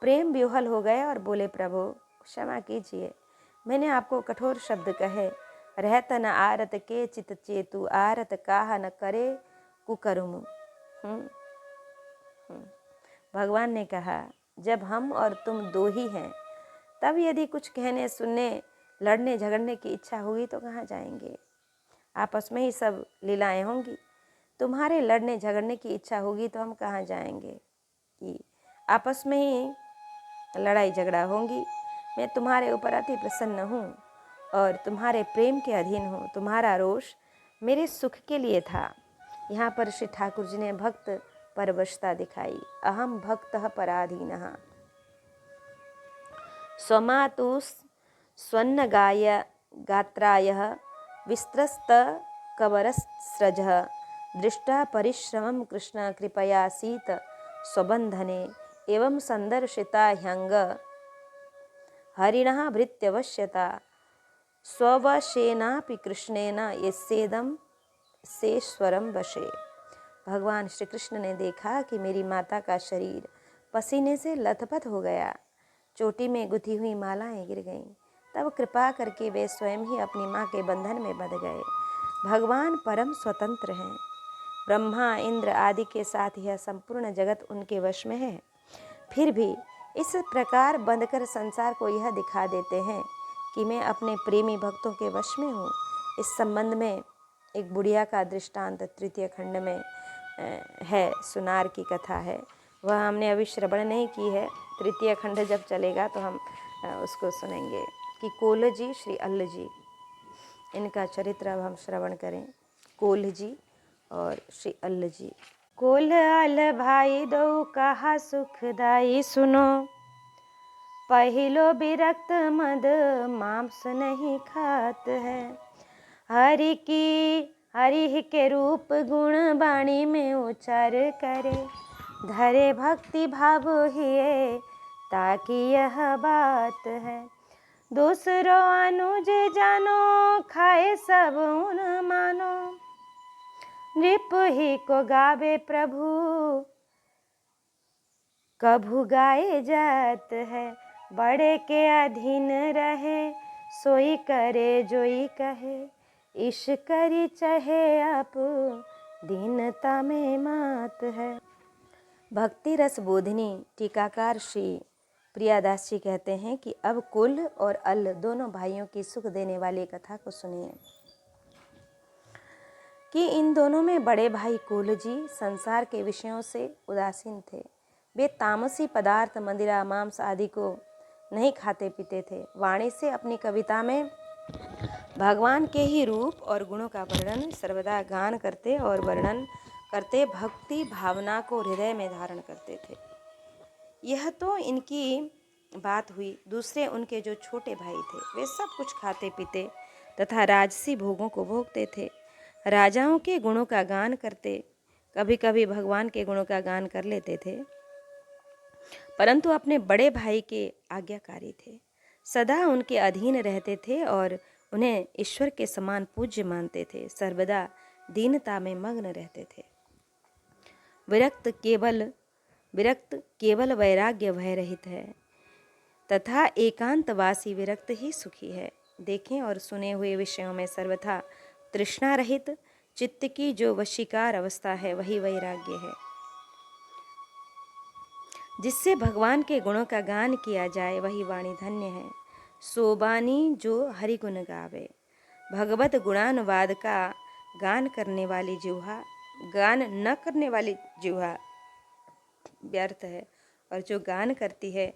प्रेम विह्वल हो गए और बोले, प्रभु क्षमा कीजिए, मैंने आपको कठोर शब्द कहे। रहत न आरत के चित चेतु, आरत काह न करे कुकर्म। भगवान ने कहा, जब हम और तुम 2 ही हैं तब यदि कुछ कहने सुनने लड़ने झगड़ने की इच्छा होगी तो कहाँ जाएंगे। आपस में ही सब लीलाएं होंगी। तुम्हारे लड़ने झगड़ने की इच्छा होगी तो हम कहाँ जाएंगे कि आपस में ही लड़ाई झगड़ा होंगी। मैं तुम्हारे ऊपर अति प्रसन्न हूँ और तुम्हारे प्रेम के अधीन हूँ। तुम्हारा रोष मेरे सुख के लिए था। यहाँ पर श्री ठाकुर जी ने भक्त परवशता दिखाई। अहम भक्तः पराधीनः स्वमातु स्वन्न गात्रायः विस्त्रस्त कवरस्रजः दृष्टा परिश्रमं कृष्ण कृपयासीत स्वबंधने एवं संदर्शिता ह्यंग हरिणः भृत्यवश्यता स्ववशेनापि कृष्णेन यस्येदं सेश्वरम वशे। भगवान श्री कृष्ण ने देखा कि मेरी माता का शरीर पसीने से लथपथ हो गया, चोटी में गुथी हुई मालाएं गिर गईं। तब कृपा करके वे स्वयं ही अपनी माँ के बंधन में बंध गए। भगवान परम स्वतंत्र हैं। ब्रह्मा इंद्र आदि के साथ यह संपूर्ण जगत उनके वश में है। फिर भी इस प्रकार बंधकर संसार को यह दिखा देते हैं कि मैं अपने प्रेमी भक्तों के वश में हूँ। इस संबंध में एक बुढ़िया का दृष्टांत 3 खंड में है, सुनार की कथा है। वह हमने अभी श्रवण नहीं की है। 3 खंड जब चलेगा तो हम उसको सुनेंगे कि कोल्ह जी श्री अल्ल जी, इनका चरित्र अब हम श्रवण करें। कोल्ह जी और श्री अल्ल जी। कोल्ह अल भाई दो कहा सुखदाई सुनो, पहिलो विरक्त मद मांस नहीं खात है। हरि के रूप गुण वाणी में उच्चार करे, धरे भक्ति भाव हिये ताकि यह बात है। दूसरों अनुज जानो, खाए सब उन मानो। नृप ही को गावे प्रभु, कभु गाए जात है। बड़े के अधीन रहे, सोई करे जोई कहे। ईश करी चहे आप, दीनता में मात है। भक्ति रस बोधिनी टीकाकार श्री प्रियादास जी कहते हैं कि अब कुल और अल दोनों भाइयों की सुख देने वाली कथा को सुनिए कि इन दोनों में बड़े भाई कुल जी संसार के विषयों से उदासीन थे। वे तामसी पदार्थ मदिरा मांस आदि को नहीं खाते पीते थे। वाणी से अपनी कविता में भगवान के ही रूप और गुणों का वर्णन सर्वदा गान करते और वर्णन करते भक्ति भावना को हृदय में धारण करते थे। यह तो इनकी बात हुई। दूसरे उनके जो छोटे भाई थे वे सब कुछ खाते पीते तथा राजसी भोगों को भोगते थे। राजाओं के गुणों का गान करते, कभी कभी भगवान के गुणों का गान कर लेते थे, परंतु अपने बड़े भाई के आज्ञाकारी थे। सदा उनके अधीन रहते थे और उन्हें ईश्वर के समान पूज्य मानते थे। सर्वदा दीनता में मग्न रहते थे। विरक्त केवल वैराग्य भय रहित है तथा एकांतवासी विरक्त ही सुखी है। देखें और सुने हुए विषयों में सर्वथा तृष्णा रहित चित्त की जो वशीकार अवस्था है वही वैराग्य है। जिससे भगवान के गुणों का गान किया जाए वही वाणी धन्य है। सोबानी जो हरि गुण गावे। भगवत गुणानुवाद का गान करने वाली जिह्वा, गान न करने वाली जिह्वा व्यर्थ है और जो गान करती है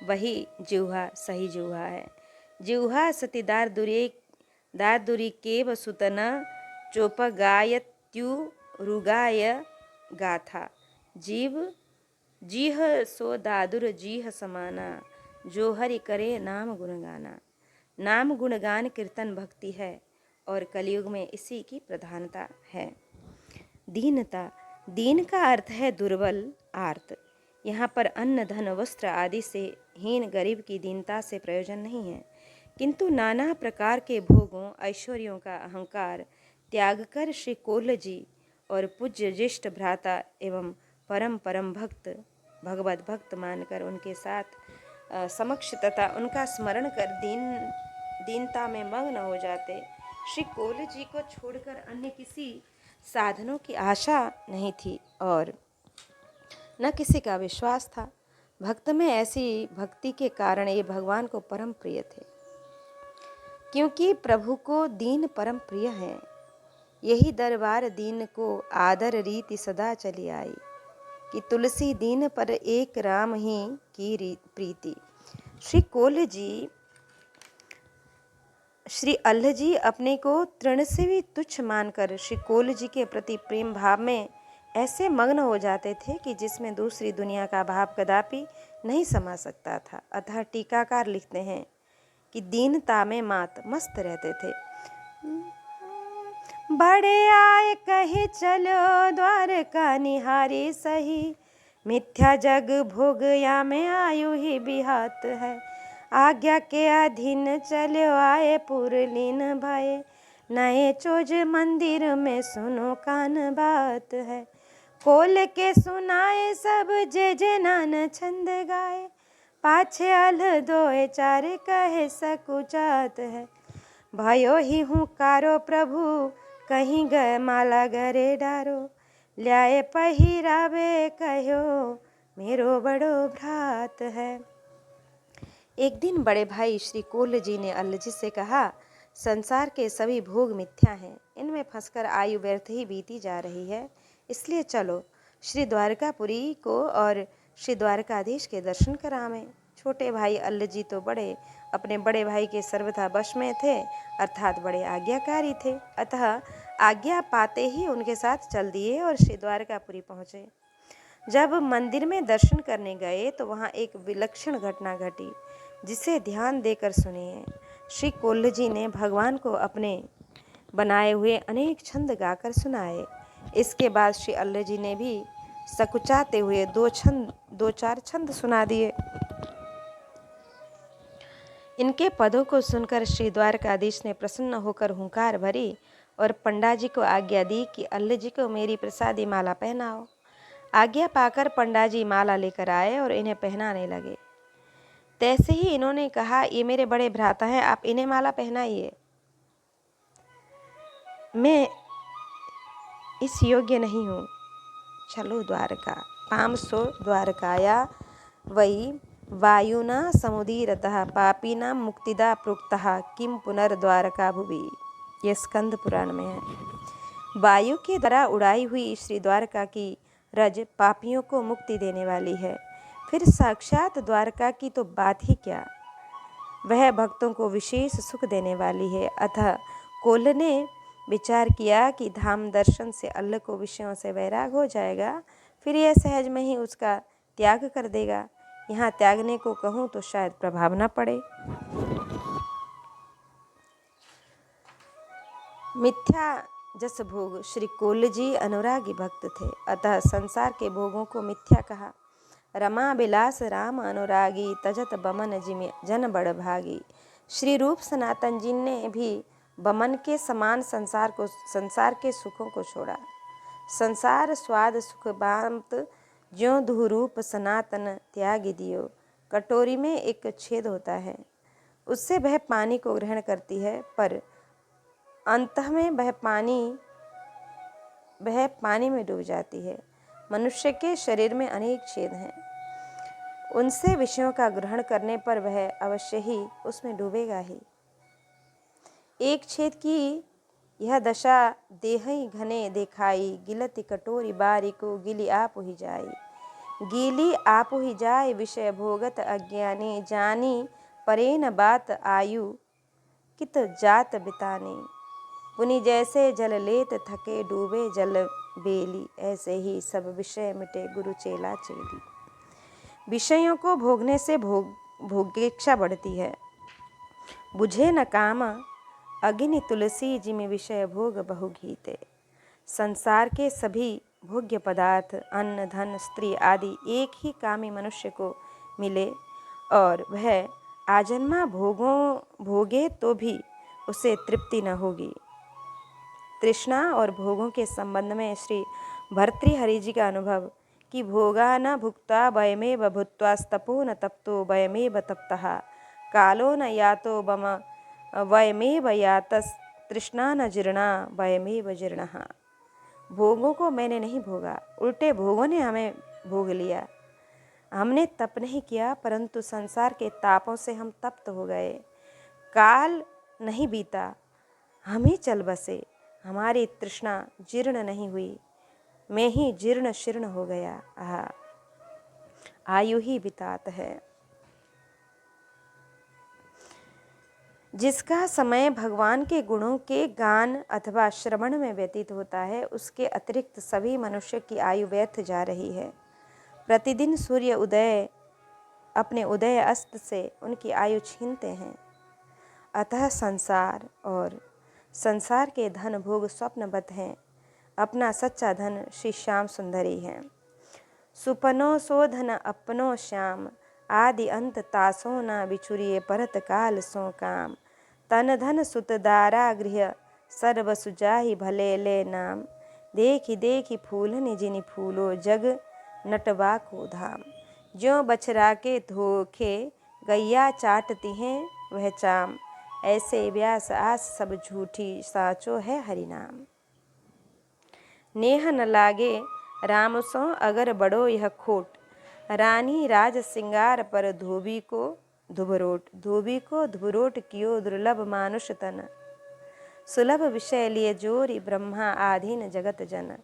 वही जिह्वा सही जिह्वा है। जिह्वा सती दारदुरी केव सुतना, चोप गायत्यु रुगाय गाथा। जीह सो दादुर जीह समाना, जो हरि करे नाम गुणगाना। नाम गुणगान कीर्तन भक्ति है और कलयुग में इसी की प्रधानता है। दीनता, दीन का अर्थ है दुर्बल, आर्त। यहाँ पर अन्न धन वस्त्र आदि से हीन गरीब की दीनता से प्रयोजन नहीं है, किंतु नाना प्रकार के भोगों ऐश्वर्यों का अहंकार त्याग कर श्री कोल जी और पूज्य ज्येष्ठ भ्राता एवं परम भक्त भगवत भक्त मानकर उनके साथ समक्ष तथा उनका स्मरण कर दीनता में मग्न हो जाते। श्री कोल जी को छोड़कर अन्य किसी साधनों की आशा नहीं थी और न किसी का विश्वास था। भक्त में ऐसी भक्ति के कारण ये भगवान को परम प्रिय थे, क्योंकि प्रभु को दीन परम प्रिय है। यही दरबार दीन को आदर रीति सदा चली आई, कि तुलसी दीन पर एक राम ही की प्रीति। श्री कोल जी, श्री अल्ह जी अपने को तृण से भी तुच्छ मानकर श्री कोल जी के प्रति प्रेम भाव में ऐसे मग्न हो जाते थे कि जिसमें दूसरी दुनिया का भाव कदापि नहीं समा सकता था। अतः टीकाकार लिखते हैं कि दीनता में मात मस्त रहते थे। बड़े आए कहे चलो द्वारका निहारी सही, मिथ्या जग भोग या में आयु ही बिहात है। आज्ञा के अधीन चलो आए पुरलीन भय, नए चोज मंदिर में सुनो कान बात है। कोल के सुनाए सब जे नान छंद गाए, पाछे अल दोए चार कहे सकुचात है। भयो ही हूँ कारो प्रभु, कहीं गए माला घरे डारो, ल्याए पहिरावे कहो मेरो बड़ो भ्रात है। एक दिन बड़े भाई श्री कोल जी ने अल्ल जी से कहा, संसार के सभी भोग मिथ्या हैं, इनमें फंसकर आयु व्यर्थ ही बीती जा रही है, इसलिए चलो श्री द्वारकापुरी को और श्री द्वारकाधीश के दर्शन करावें। छोटे भाई अल्ल जी तो अपने बड़े भाई के सर्वथा वश में थे, अर्थात बड़े आज्ञाकारी थे। अतः आज्ञा पाते ही उनके साथ चल दिए और श्री द्वारकापुरी पहुँचे। जब मंदिर में दर्शन करने गए तो वहाँ एक विलक्षण घटना घटी, जिसे ध्यान देकर सुनिए। श्री कोल्ह जी ने भगवान को अपने बनाए हुए अनेक छंद गाकर सुनाए। इसके बाद श्री अल्ल जी ने भी सकुचाते हुए दो चार छंद सुना दिए। इनके पदों को सुनकर श्री द्वारकाधीश ने प्रसन्न होकर हुंकार भरी और पंडा जी को आज्ञा दी कि अल्लाह जी को मेरी प्रसादी माला पहनाओ। आज्ञा पाकर पंडा जी माला लेकर आए और इन्हें पहनाने लगे। तैसे ही इन्होंने कहा, ये मेरे बड़े भ्राता हैं, आप इन्हें माला पहनाइए, मैं इस योग्य नहीं हूँ। चलो द्वारका। पामसो द्वारकाया वही वायुना समुदीरतः पापीनां मुक्तिदा प्रोक्तः किम पुनर्द्वारका भुवि। यह स्कंद पुराण में है। वायु के द्वारा उड़ाई हुई श्री द्वारका की रज पापियों को मुक्ति देने वाली है। फिर साक्षात द्वारका की तो बात ही क्या, वह भक्तों को विशेष सुख देने वाली है। अतः कोल्ह ने विचार किया कि धाम दर्शन से अल्लाह को विषयों से वैराग हो जाएगा, फिर यह सहज में ही उसका त्याग कर देगा। यहाँ त्यागने को कहूँ तो शायद प्रभाव न पड़े। मिथ्या जस भोग। श्री कोल्ह जी अनुरागी भक्त थे, अतः संसार के भोगों को मिथ्या कहा। रमा बिलास राम अनुरागी तजत बमन जिमि जन बड़ भागी। श्री रूप सनातन जी ने भी बमन के समान संसार के सुखों को छोड़ा। संसार स्वाद सुख बांत ज्यों दुहरूप सनातन त्यागी दियो। कटोरी में एक छेद होता है, उससे वह पानी को ग्रहण करती है, पर अंतः में वह पानी में डूब जाती है। मनुष्य के शरीर में अनेक छेद हैं, उनसे विषयों का ग्रहण करने पर वह अवश्य ही उसमें डूबेगा ही। एक छेद की यह दशा देहई घने देखाई। गिलति कटोरी बारी को गिली आप ही जाई। गीली आप ही जाए विषय भोगत अज्ञानी। जानी परे न बात आयु कित जात बिताने। पुनि जैसे जल लेत थके डूबे जल बेली। ऐसे ही सब विषय मिटे गुरु चेला चेली। विषयों को भोगने से भोगेच्छा बढ़ती है। बुझे न काम अग्नि तुलसी जिमि विषय भोग बहु घीते। संसार के सभी भोग्य पदार्थ अन्न धन स्त्री आदि एक ही कामी मनुष्य को मिले और वह आजन्मा भोगे तो भी उसे तृप्ति न होगी। तृष्णा और भोगों के संबंध में श्री भर्तृहरि जी का अनुभव कि भोगा न भुक्ता वयमेव भूत्वा तपो न तप्तो वयमेव तप्तः। कालो न यातो बम वयमेव यातस। तृष्णा न जीर्णा वयमेव जीर्णः। भोगों को मैंने नहीं भोगा, उल्टे भोगों ने हमें भोग लिया। हमने तप नहीं किया, परंतु संसार के तापों से हम तप्त हो गए। काल नहीं बीता, हम ही चल बसे। हमारी तृष्णा जीर्ण नहीं हुई, मैं ही जीर्ण शीर्ण हो गया। आयु ही बितात है। जिसका समय भगवान के गुणों के गान अथवा श्रवण में व्यतीत होता है, उसके अतिरिक्त सभी मनुष्य की आयु व्यर्थ जा रही है। प्रतिदिन सूर्य अपने उदय अस्त से उनकी आयु छीनते हैं। अतः संसार और संसार के धन भोग स्वप्नवत हैं। अपना सच्चा धन श्री श्याम सुंदरी हैं। सुपनो सो धन अपनो श्याम। आदि अंत तासो न बिछुरिए परत काल सो काम। तन धन सुत दारा गृह सर्व सुजाहि भले ले नाम। देखी देखी फूलन जिनि फूलो जग नटवा को धाम। ज्यों बछरा के धोखे गैया चाटती हैं वह चाम। ऐसे व्यास आस सब झूठी साचो है हरि नाम। नेह न लागे राम सो अगर बड़ो यह खोट। रानी राज सिंगार पर धोबी को धुबरोट कियो दुर्लभ मानुष तन। सुलभ विषय लिए जोरी ब्रह्मा आधीन जगत जन।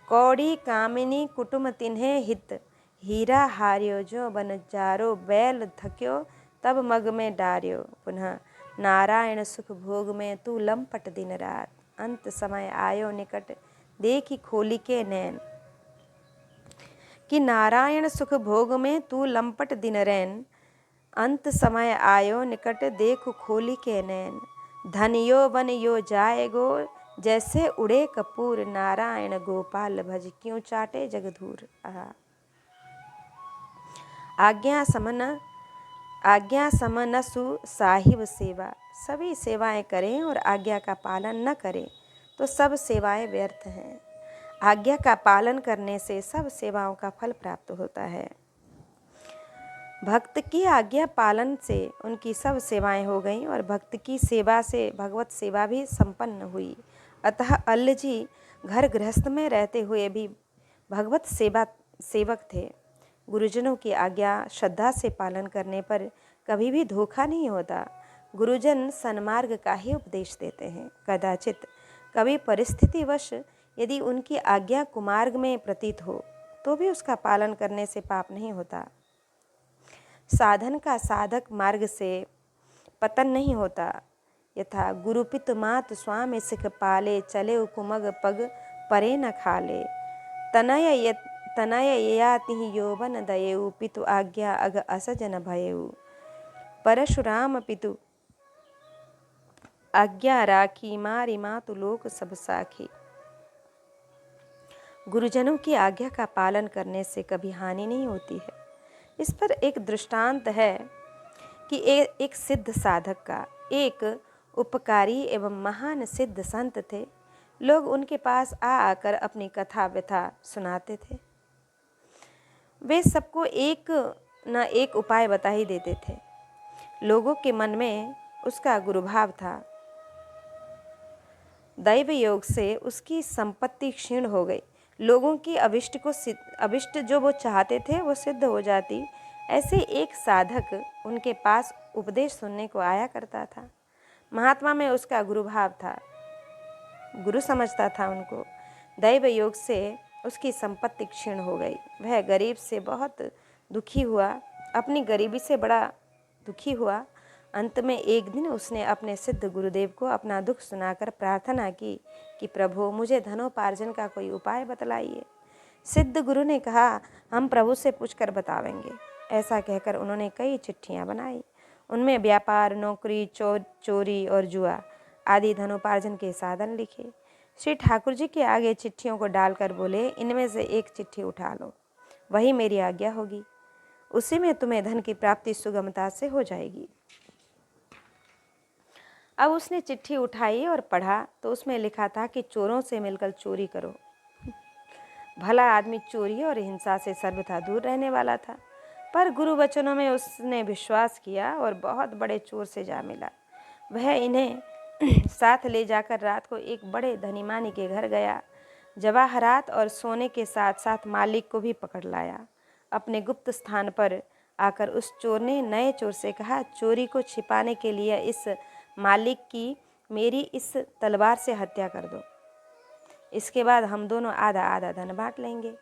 कौड़ी कामिनी कुटुम तिन्हे हित। हीरा हार्यो जो बन जारो बैल थक्यो तब मग में डार्यो। पुनः नारायण सुख भोग में तू लंपट दिन रात। अंत समय आयो निकट देखी खोली के नैन। कि नारायण सुख भोग में तू लंपट दिन रैन। अंत समय आयो निकट देख खोली के नैन। धन यो वन यो जाएगो जैसे उड़े कपूर, नारायण गोपाल भज, क्यों चाटे जगधूर। आज्ञा समनसु साहिब सेवा, सभी सेवाएं करें और आज्ञा का पालन न करें तो सब सेवाएं व्यर्थ हैं। आज्ञा का पालन करने से सब सेवाओं का फल प्राप्त होता है। भक्त की आज्ञा पालन से उनकी सब सेवाएं हो गईं और भक्त की सेवा से भगवत सेवा भी संपन्न हुई। अतः अल्ल जी घर गृहस्थ में रहते हुए भी भगवत सेवक थे। गुरुजनों की आज्ञा श्रद्धा से पालन करने पर कभी भी धोखा नहीं होता। गुरुजन सन्मार्ग का ही उपदेश देते हैं। कदाचित कभी परिस्थितिवश यदि उनकी आज्ञा कुमार्ग में प्रतीत हो तो भी उसका पालन करने से पाप नहीं होता। साधन का साधक मार्ग से पतन नहीं होता। यथा गुरुपित मात स्वामी सिख पाले, चले कुमग पग परे न खाले। तनय याति यौवन दयेउ, पितु आज्ञा अग असज न भयेउ। परशुराम पितु आज्ञा राखी, मारी मातु लोक सब साखी। गुरुजनों की आज्ञा का पालन करने से कभी हानि नहीं होती है। इस पर एक दृष्टांत है कि एक सिद्ध साधक का एक उपकारी एवं महान सिद्ध संत थे। लोग उनके पास आकर अपनी कथा व्यथा सुनाते थे। वे सबको एक न एक उपाय बता ही देते थे। लोगों के मन में उसका गुरुभाव था। दैव योग से उसकी संपत्ति क्षीण हो गई। लोगों की अभिष्ट जो वो चाहते थे वो सिद्ध हो जाती। ऐसे एक साधक उनके पास उपदेश सुनने को आया करता था। महात्मा में उसका गुरुभाव था, गुरु समझता था उनको। दैव योग से उसकी संपत्ति क्षीण हो गई। वह गरीब से बहुत दुखी हुआ, अपनी गरीबी से बड़ा दुखी हुआ। अंत में एक दिन उसने अपने सिद्ध गुरुदेव को अपना दुख सुनाकर प्रार्थना की कि प्रभु मुझे धनोपार्जन का कोई उपाय बतलाइए। सिद्ध गुरु ने कहा, हम प्रभु से पूछकर बतावेंगे। ऐसा कहकर उन्होंने कई चिट्ठियां बनाई। उनमें व्यापार, नौकरी, चोरी और जुआ आदि धनोपार्जन के साधन लिखे। श्री ठाकुर जी के आगे चिट्ठियों को डालकर बोले, इनमें से एक चिट्ठी उठा लो, वही मेरी आज्ञा होगी। उसी में तुम्हें धन की प्राप्ति सुगमता से हो जाएगी। अब उसने चिट्ठी उठाई और पढ़ा तो उसमें लिखा था कि चोरों से मिलकर चोरी करो। भला आदमी चोरी और हिंसा से सर्वथा दूर रहने वाला था, पर गुरु वचनों में उसने विश्वास किया और बहुत बड़े चोर से जा मिला। वह इन्हें साथ ले जाकर रात को एक बड़े धनीमानी के घर गया। जवाहरात और सोने के साथ साथ मालिक को भी पकड़ लाया। अपने गुप्त स्थान पर आकर उस चोर ने नए चोर से कहा, चोरी को छिपाने के लिए इस मालिक की मेरी इस तलवार से हत्या कर दो। इसके बाद हम दोनों आधा आधा धन बांट लेंगे।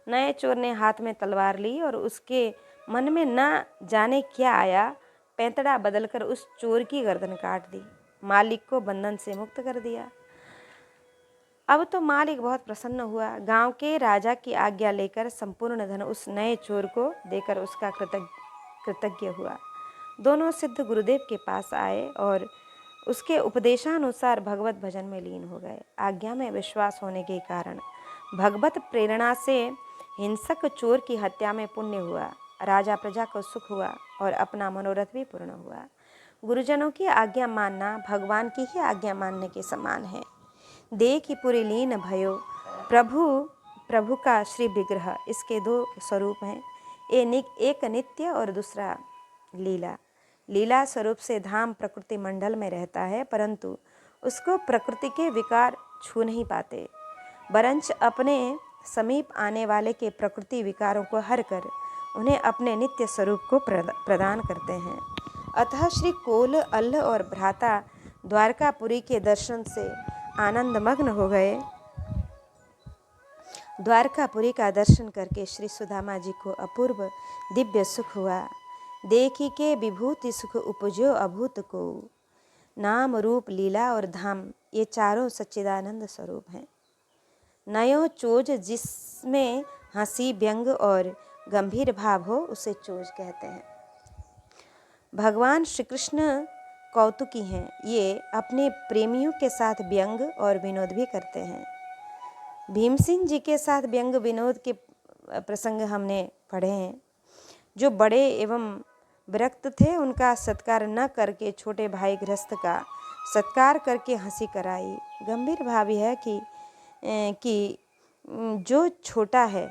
नए चोर ने हाथ में तलवार ली और उसके मन में न जाने क्या आया, पैंतड़ा बदलकर उस चोर की गर्दन काट दी। मालिक को बंधन से मुक्त कर दिया। अब तो मालिक बहुत प्रसन्न हुआ। गांव के राजा की आज्ञा लेकर संपूर्ण धन उस नए चोर को देकर उसका कृतज्ञ हुआ। दोनों सिद्ध गुरुदेव के पास आए और उसके उपदेशानुसार भगवत भजन में लीन हो गए। आज्ञा में विश्वास होने के कारण भगवत प्रेरणा से हिंसक चोर की हत्या में पुण्य हुआ। राजा प्रजा को सुख हुआ और अपना मनोरथ भी पूर्ण हुआ। गुरुजनों की आज्ञा मानना भगवान की ही आज्ञा मानने के समान है। देखि पुरि लीन भयो, प्रभु का श्री विग्रह। इसके दो स्वरूप हैं, एक नित्य और दूसरा लीला। लीला स्वरूप से धाम प्रकृति मंडल में रहता है, परंतु उसको प्रकृति के विकार छू नहीं पाते, वरंच अपने समीप आने वाले के प्रकृति विकारों को हर कर उन्हें अपने नित्य स्वरूप को प्रदान करते हैं। अतः श्री कोल, अल्ल और भ्राता द्वारकापुरी के दर्शन से आनंद मग्न हो गए। द्वारकापुरी का दर्शन करके श्री सुदामा जी को अपूर्व दिव्य सुख हुआ। देखी के विभूति सुख उपजो अभूत को। नाम, रूप, लीला और धाम ये चारों सच्चिदानंद स्वरूप हैं। नयो चोज जिसमें हंसी, व्यंग और गंभीर भाव हो उसे चोज कहते हैं। भगवान श्री कृष्ण कौतुकी हैं। ये अपने प्रेमियों के साथ व्यंग और विनोद भी करते हैं। भीमसेन जी के साथ व्यंग विनोद के प्रसंग हमने पढ़े हैं। जो बड़े एवं विरक्त थे उनका सत्कार न करके छोटे भाई गृहस्थ का सत्कार करके हंसी कराई। गंभीर भाव यह है कि जो छोटा है,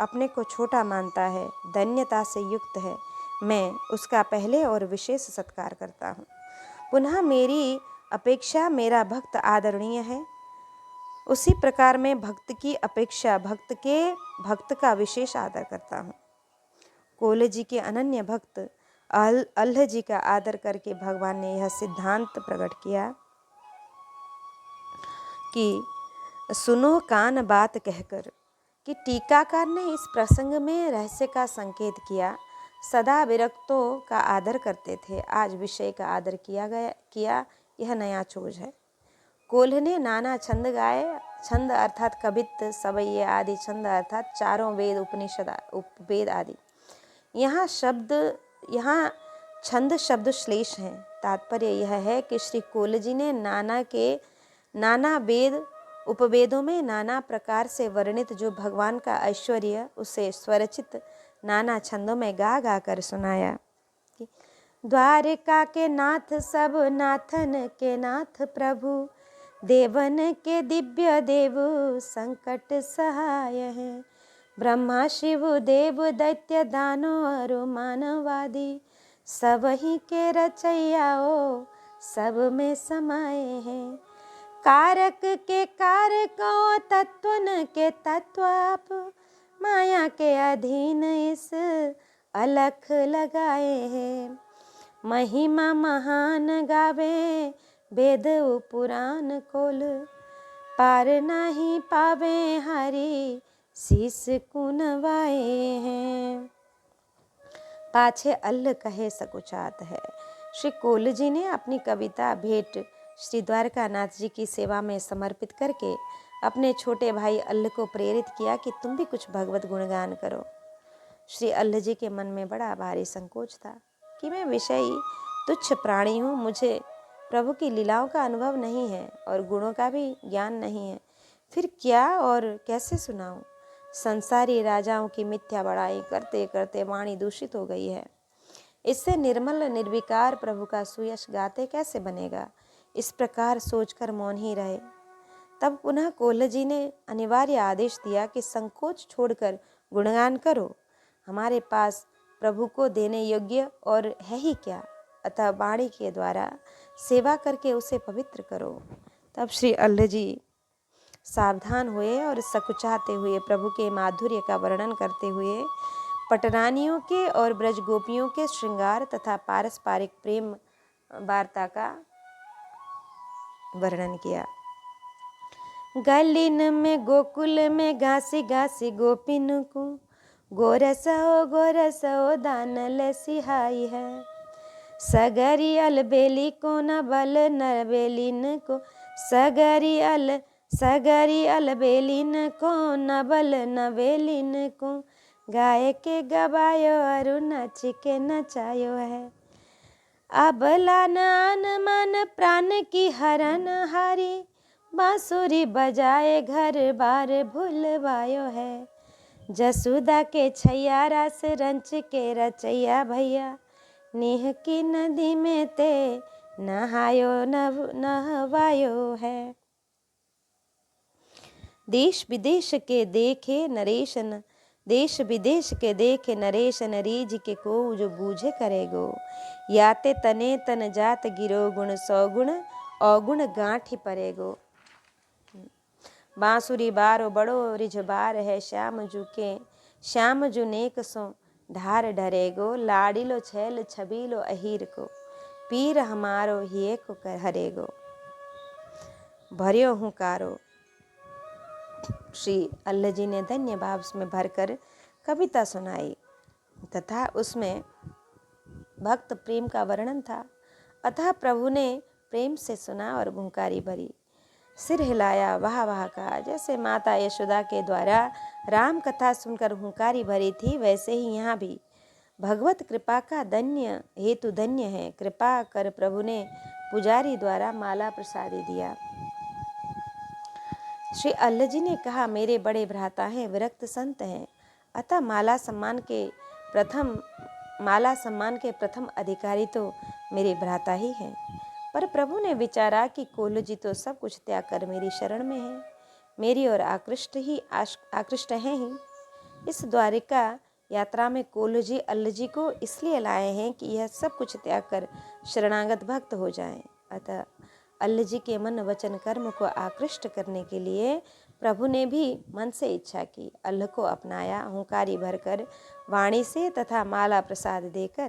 अपने को छोटा मानता है, धन्यता से युक्त है, मैं उसका पहले और विशेष सत्कार करता हूँ। पुनः मेरी अपेक्षा मेरा भक्त आदरणीय है, उसी प्रकार मैं भक्त की अपेक्षा भक्त का विशेष आदर करता हूँ। कोल्ह जी के अनन्य भक्त अल्लाह जी का आदर करके भगवान ने यह सिद्धांत प्रकट किया कि सुनो कान बात कहकर, कि टीकाकार ने इस प्रसंग में रहस्य का संकेत किया। सदा विरक्तों का आदर करते थे, आज विषय का आदर किया यह नया चोज है। कोल्ह ने नाना छंद गाए। छंद अर्थात कवित्त, सवैये आदि छंद अर्थात चारों वेद, उपनिषद, उपवेद आदि। यहाँ छंद शब्द श्लेष हैं। तात्पर्य यह है कि श्री कोल्ह जी ने नाना वेद उपवेदों में नाना प्रकार से वर्णित जो भगवान का ऐश्वर्य उसे स्वरचित नाना छंदों में गा गा कर सुनाया। द्वारिका के नाथ सब नाथन के नाथ प्रभु, देवन के दिव्य देव संकट सहाय है। ब्रह्मा शिव देव दैत्य दानो और मानवादि, सब ही के रचैयाओ सब में समाये हैं। कारक के कारकों तत्वन के तत्व आप, माया के अधीन इस अलख लगाए हैं। महिमा महान गावे वेद पुराण कोल, पार नहीं पावे हरि शीस कुनवाए हैं। पाछे अल्ल कहे सकुचात है। श्री कोल्ह जी ने अपनी कविता भेंट श्री द्वारकानाथ जी की सेवा में समर्पित करके अपने छोटे भाई अल्ल को प्रेरित किया कि तुम भी कुछ भगवत गुणगान करो। श्री अल्ल जी के मन में बड़ा भारी संकोच था कि मैं विषयी तुच्छ प्राणी हूँ, मुझे प्रभु की लीलाओं का अनुभव नहीं है और गुणों का भी ज्ञान नहीं है, फिर क्या और कैसे सुनाऊं। संसारी राजाओं की मिथ्या बड़ाई करते करते वाणी दूषित हो गई है, इससे निर्मल निर्विकार प्रभु का सुयश गाते कैसे बनेगा। इस प्रकार सोचकर मौन ही रहे। तब पुनः कोल्ह जी ने अनिवार्य आदेश दिया कि संकोच छोड़कर गुणगान करो, हमारे पास प्रभु को देने योग्य और है ही क्या, अतः वाणी के द्वारा सेवा करके उसे पवित्र करो। तब श्री अल्लाह जी सावधान हुए और सकुचाते हुए प्रभु के माधुर्य का वर्णन करते हुए पटरानियों के और ब्रज गोपियों के श्रृंगार तथा पारस्परिक प्रेम वार्ता का वर्णन किया। गलिन में गोकुल में घासी घासी गोपिन को, गोरसो दानल सिहाई है। सगरी अलबेली को न बल नरबेलिन को, सगरी अलबेलिन को न बल नवेलिन को, गाय के गवायो अरु नच के नचायो है। अबला नान मन प्राण की हरन हारी, बांसुरी बजाए घर बार भूलवायो है। जसुदा के छैया रस रंच के रचैया भैया, नेह की नदी में ते नहवायो है। देश विदेश के देखे नरेश नरीज के को जो बूझे करेगो। याते तने तन जात गिरो गुण सौगुण, अवगुण गांठ परेगो। बांसुरी बारो बड़ो रिझबार है, श्याम जू नेक सो ढार डरेगो। लाड़िलो छैल छबीलो अहीर को, पीर हमारो हिये को हरेगो। भर्यो हूँ कारो। श्री अल्लाह जी ने धन्य भाव में भरकर कविता सुनाई तथा उसमें भक्त प्रेम का वर्णन था। अतः प्रभु ने प्रेम से सुना और हुंकारी भरी, सिर हिलाया, वाह वाह कहा। जैसे माता यशोदा के द्वारा राम कथा सुनकर हुंकारी भरी थी, वैसे ही यहाँ भी भगवत कृपा का धन्य हेतु धन्य है। कृपा कर प्रभु ने पुजारी द्वारा माला प्रसादी दिया। श्री अल्ल जी ने कहा, मेरे बड़े भ्राता हैं, विरक्त संत हैं, अतः माला सम्मान के प्रथम अधिकारी तो मेरे भ्राता ही हैं। पर प्रभु ने विचारा कि कोल्ह जी तो सब कुछ त्याग कर मेरी शरण में है, मेरी ओर आकृष्ट हैं ही। इस द्वारिका यात्रा में कोल्ह जी अल्ल जी को इसलिए लाए हैं कि यह सब कुछ त्याग कर शरणागत भक्त हो जाएं। अतः अल्ल जी के मन वचन कर्म को आकृष्ट करने के लिए प्रभु ने भी मन से इच्छा की, अल्ल को अपनाया, हुंकारी भरकर वाणी से तथा माला प्रसाद देकर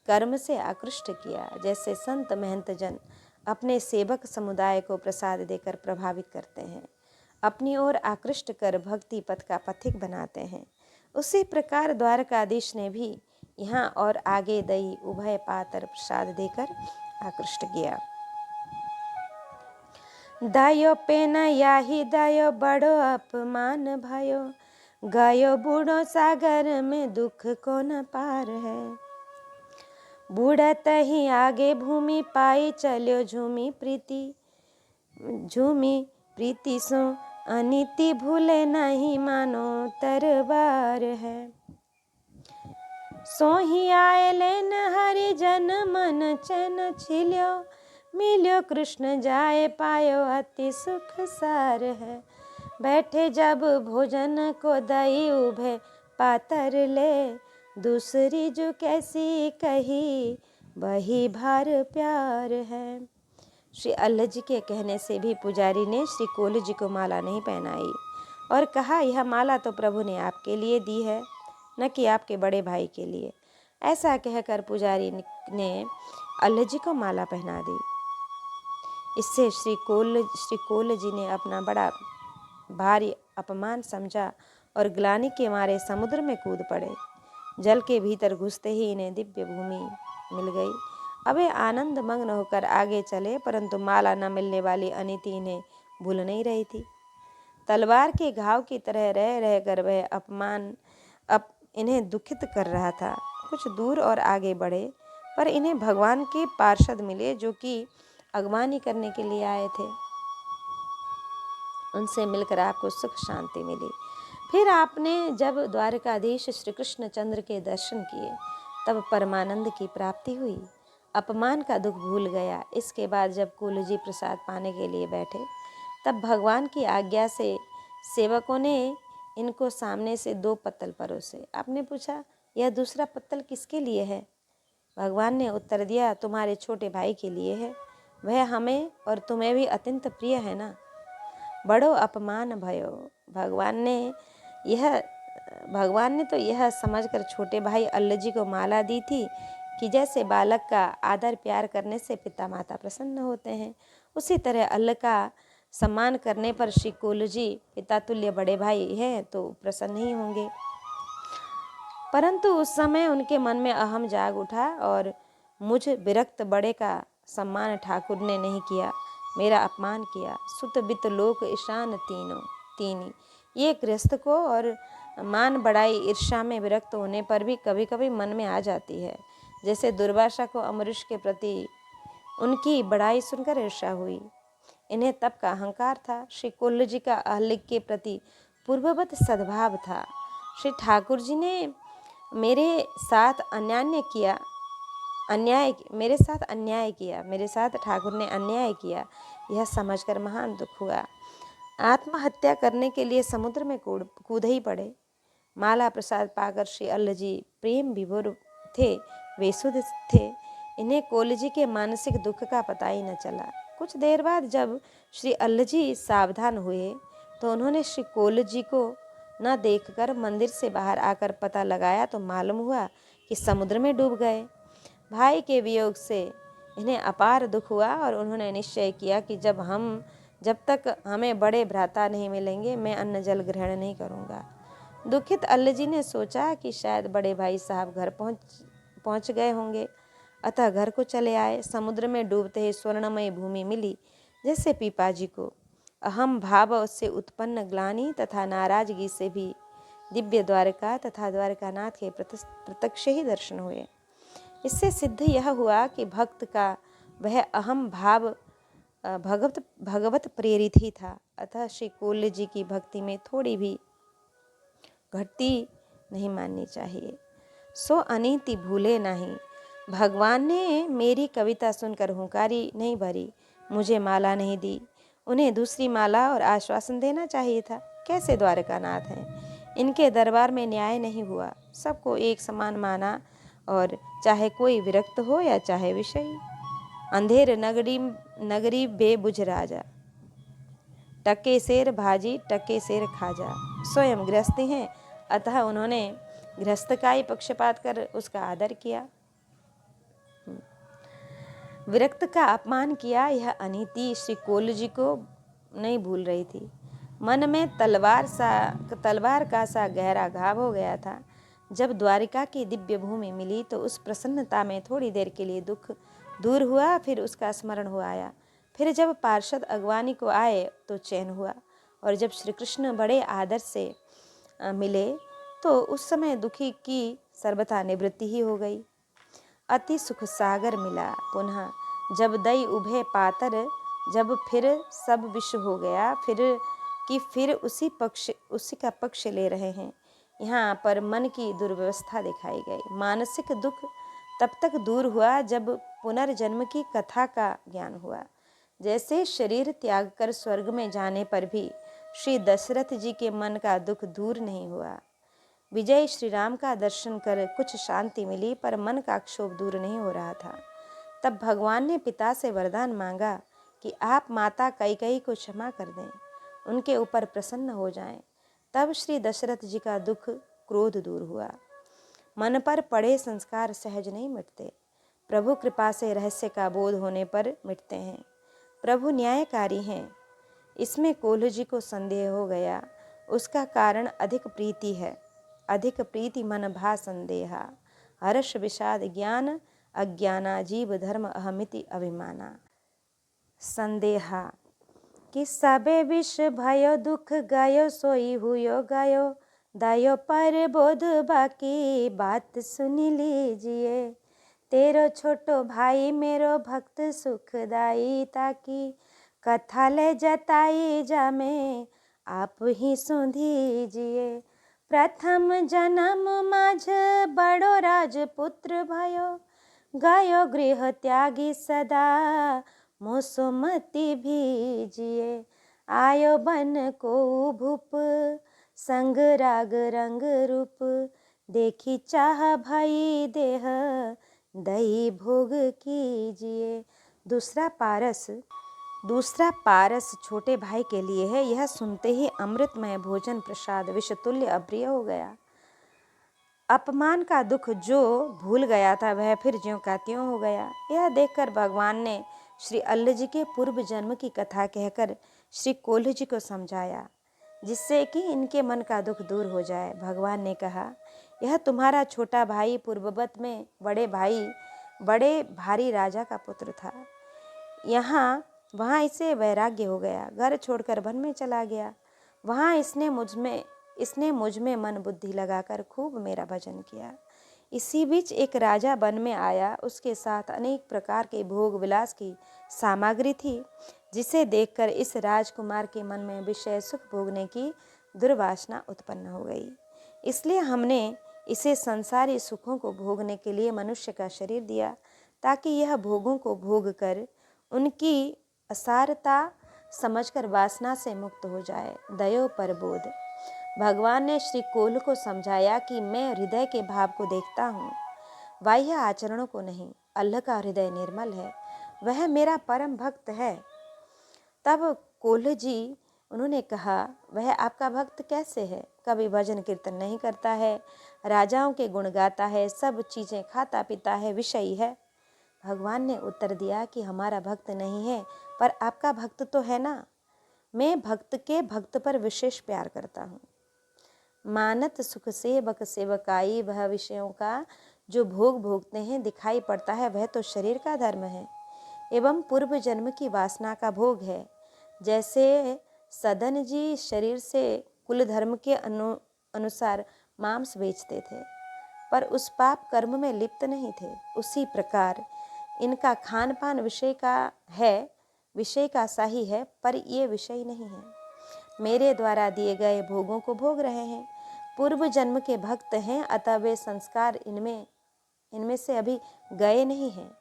कर्म से आकृष्ट किया। जैसे संत महंत जन अपने सेवक समुदाय को प्रसाद देकर प्रभावित करते हैं, अपनी ओर आकृष्ट कर भक्ति पथ का पथिक बनाते हैं, उसी प्रकार द्वारकाधीश ने भी यहाँ और आगे दही उभय पातर प्रसाद देकर आकृष्ट किया। दायो पेन याही दायो बड़ो अपमान भयो, गयो बूढ़ो सागर में दुख को न पार है। बूढ़ा तही आगे भूमि पाई चलो झूमी प्रीति सो अनीति भूले नहीं मानो तरबार है। सोही आए लेन हरि जन मन चैन छिल्यो, मिल्यो कृष्ण जाए पायो अति सुख सार है। बैठे जब भोजन को दई उभे पातर ले, दूसरी जो कैसी कही वही भार प्यार है। श्री अल्ल जी के कहने से भी पुजारी ने श्री कोल्ह जी को माला नहीं पहनाई और कहा, यह माला तो प्रभु ने आपके लिए दी है, न कि आपके बड़े भाई के लिए। ऐसा कहकर पुजारी ने अल्ल जी को माला पहना दी। इससे श्री कोल्ह जी ने अपना बड़ा भारी अपमान समझा और ग्लानि के मारे समुद्र में कूद पड़े। जल के भीतर घुसते ही इन्हें दिव्य भूमि मिल गई। अब वे आनंद मग्न होकर आगे चले, परंतु माला न मिलने वाली अनीति इन्हें भूल नहीं रही थी। तलवार के घाव की तरह रह रहकर वह अपमान इन्हें दुखित कर रहा था। कुछ दूर और आगे बढ़े, पर इन्हें भगवान के पार्षद मिले जो कि अगवानी करने के लिए आए थे। उनसे मिलकर आपको सुख शांति मिली। फिर आपने जब द्वारकाधीश श्री कृष्ण चंद्र के दर्शन किए, तब परमानंद की प्राप्ति हुई, अपमान का दुख भूल गया। इसके बाद जब कोल्ह जी प्रसाद पाने के लिए बैठे, तब भगवान की आज्ञा से सेवकों ने इनको सामने से 2 पत्तल परोसे। आपने पूछा, यह दूसरा पत्तल किसके लिए है? भगवान ने उत्तर दिया, तुम्हारे छोटे भाई के लिए है, वह हमें और तुम्हें भी अत्यंत प्रिय है ना। बड़ो अपमान भयो। भगवान ने तो यह समझकर छोटे भाई अल्ल जी को माला दी थी कि जैसे बालक का आदर प्यार करने से पिता माता प्रसन्न होते हैं, उसी तरह अल्ल का सम्मान करने पर श्री कोल्ह जी पिता तुल्य बड़े भाई हैं तो प्रसन्न ही होंगे। परंतु उस समय उनके मन में अहम जाग उठा और मुझ विरक्त बड़े का सम्मान ठाकुर ने नहीं किया, मेरा अपमान किया। सुत बित लोक ईशान तीनी। ये गृहस्थ को और मान बड़ाई ईर्ष्या में विरक्त होने पर भी कभी कभी मन में आ जाती है। जैसे दुर्वासा को अमरीश के प्रति उनकी बड़ाई सुनकर ईर्ष्या हुई। इन्हें तब का अहंकार था। श्री कोल्ह जी का अहलिक के प्रति पूर्ववत सद्भाव था। श्री ठाकुर जी ने मेरे साथ ठाकुर ने अन्याय किया, यह समझकर महान दुख हुआ। आत्महत्या करने के लिए समुद्र में कूद ही पड़े। माला प्रसाद पाकर श्री अल्ल जी प्रेम विभोर थे, वे शुद्ध थे। इन्हें कोल्ह जी के मानसिक दुख का पता ही न चला। कुछ देर बाद जब श्री अल्ल जी सावधान हुए तो उन्होंने श्री कोल्ह जी को न देखकर मंदिर से बाहर आकर पता लगाया तो मालूम हुआ कि समुद्र में डूब गए। भाई के वियोग से इन्हें अपार दुख हुआ और उन्होंने निश्चय किया कि जब तक हमें बड़े भ्राता नहीं मिलेंगे, मैं अन्न जल ग्रहण नहीं करूँगा। दुखित अल्ल जी ने सोचा कि शायद बड़े भाई साहब घर पहुँच गए होंगे, अतः घर को चले आए। समुद्र में डूबते ही स्वर्णमयी भूमि मिली, जैसे पीपा जी को। अहम भाव से उत्पन्न ग्लानि तथा नाराजगी से भी दिव्य द्वारका तथा द्वारकानाथ के प्रत्यक्ष ही दर्शन हुए। इससे सिद्ध यह हुआ कि भक्त का वह अहम भाव भगवत प्रेरित ही था। अतः श्री कोल्य जी की भक्ति में थोड़ी भी घटती नहीं माननी चाहिए। सो अनीति भूले नहीं। भगवान ने मेरी कविता सुनकर हुंकारी नहीं भरी, मुझे माला नहीं दी। उन्हें दूसरी माला और आश्वासन देना चाहिए था। कैसे द्वारकानाथ हैं, इनके दरबार में न्याय नहीं हुआ। सबको एक समान माना, और चाहे कोई विरक्त हो या चाहे विषयी। अंधेर नगरी बेबुझ राजा, टके शेर भाजी टके शेर खाजा। स्वयं गृहस्थी हैं, अतः उन्होंने गृहस्थ का ही पक्षपात कर उसका आदर किया। विरक्त का अपमान किया, यह अनीति श्री कोल्य जी को नहीं भूल रही थी। मन में तलवार का सा गहरा घाव हो गया था। जब द्वारिका की दिव्य भूमि मिली तो उस प्रसन्नता में थोड़ी देर के लिए दुख दूर हुआ, फिर उसका स्मरण हो आया। फिर जब पार्षद अगवानी को आए तो चैन हुआ, और जब श्री कृष्ण बड़े आदर से मिले तो उस समय दुखी की सर्वथा निवृत्ति ही हो गई। अति सुख सागर मिला पुनः, जब दई उभे पातर। जब फिर सब विष हो गया, फिर उसी का पक्ष ले रहे हैं। यहाँ पर मन की दुर्व्यवस्था दिखाई गई। मानसिक दुख तब तक दूर हुआ जब पुनर्जन्म की कथा का ज्ञान हुआ। जैसे शरीर त्याग कर स्वर्ग में जाने पर भी श्री दशरथ जी के मन का दुख दूर नहीं हुआ। विजय श्री राम का दर्शन कर कुछ शांति मिली, पर मन का क्षोभ दूर नहीं हो रहा था। तब भगवान ने पिता से वरदान मांगा कि आप माता कैकेयी को क्षमा कर दें, उनके ऊपर प्रसन्न हो जाएं। तब श्री दशरथ जी का दुख क्रोध दूर हुआ। मन पर पड़े संस्कार सहज नहीं मिटते, प्रभु कृपा से रहस्य का बोध होने पर मिटते हैं। प्रभु न्यायकारी हैं, इसमें कोल्ह जी को संदेह हो गया। उसका कारण अधिक प्रीति है। अधिक प्रीति मन भा संदेहा, हर्ष विषाद ज्ञान अज्ञाना, जीव धर्म अहमिति अभिमाना। संदेहा कि सबे विष भयो दुख गयो, सोई हुयो गयो दायो पर बोध बाकी। बात सुनी लीजिए, तेरो छोटो भाई मेरो भक्त सुखदाई, ताकि कथा ले जताई जामे आप ही सुधीजिए। प्रथम जन्म माझ बड़ो राजपुत्र भयो, गयो गृह त्यागी सदा मोसुमति भीजिए। आयो बन को भूप संग राग रंग रूप, देखी चाह भई देह दही भोग कीजिए। दूसरा पारस छोटे भाई के लिए है। यह सुनते ही अमृतमय भोजन प्रसाद विषतुल्य अप्रिय हो गया। अपमान का दुख जो भूल गया था वह फिर ज्यों का त्यों हो गया। यह देखकर भगवान ने श्री अल्ल जी के पूर्व जन्म की कथा कहकर श्री कोल्ह जी को समझाया, जिससे कि इनके मन का दुख दूर हो जाए। भगवान ने कहा, यह तुम्हारा छोटा भाई पूर्ववत में बड़े भारी राजा का पुत्र था। वहाँ इसे वैराग्य हो गया, घर छोड़कर वन में चला गया। वहाँ इसने मुझ में मन बुद्धि लगाकर खूब मेरा भजन किया। इसी बीच एक राजा वन में आया, उसके साथ अनेक प्रकार के भोग विलास की सामग्री थी, जिसे देखकर इस राजकुमार के मन में विषय सुख भोगने की दुर्वासना उत्पन्न हो गई। इसलिए हमने इसे संसारी सुखों को भोगने के लिए मनुष्य का शरीर दिया, ताकि यह भोगों को भोग कर उनकी असारता समझकर वासना से मुक्त हो जाए। दयो पर बोध। भगवान ने श्री कोल्ह को समझाया कि मैं हृदय के भाव को देखता हूँ, बाह्य आचरणों को नहीं। अल्लाह का हृदय निर्मल है, वह मेरा परम भक्त है। तब कोल्ह जी उन्होंने कहा, वह आपका भक्त कैसे है? कभी भजन कीर्तन नहीं करता है, राजाओं के गुण गाता है, सब चीज़ें खाता पीता है, विषयी है। भगवान ने उत्तर दिया कि हमारा भक्त नहीं है, पर आपका भक्त तो है ना। मैं भक्त के भक्त पर विशेष प्यार करता हूँ। मानत सुख सेवक सेवकाई, वह विषयों का जो भोग भोगते हैं दिखाई पड़ता है, वह तो शरीर का धर्म है एवं पूर्व जन्म की वासना का भोग है। जैसे सदन जी शरीर से कुल धर्म के अनुसार मांस बेचते थे, पर उस पाप कर्म में लिप्त नहीं थे। उसी प्रकार इनका खान पान विषय का सा ही है, पर ये विषय नहीं है। मेरे द्वारा दिए गए भोगों को भोग रहे हैं। पूर्व जन्म के भक्त हैं, अतः वे संस्कार इनमें से अभी गए नहीं हैं।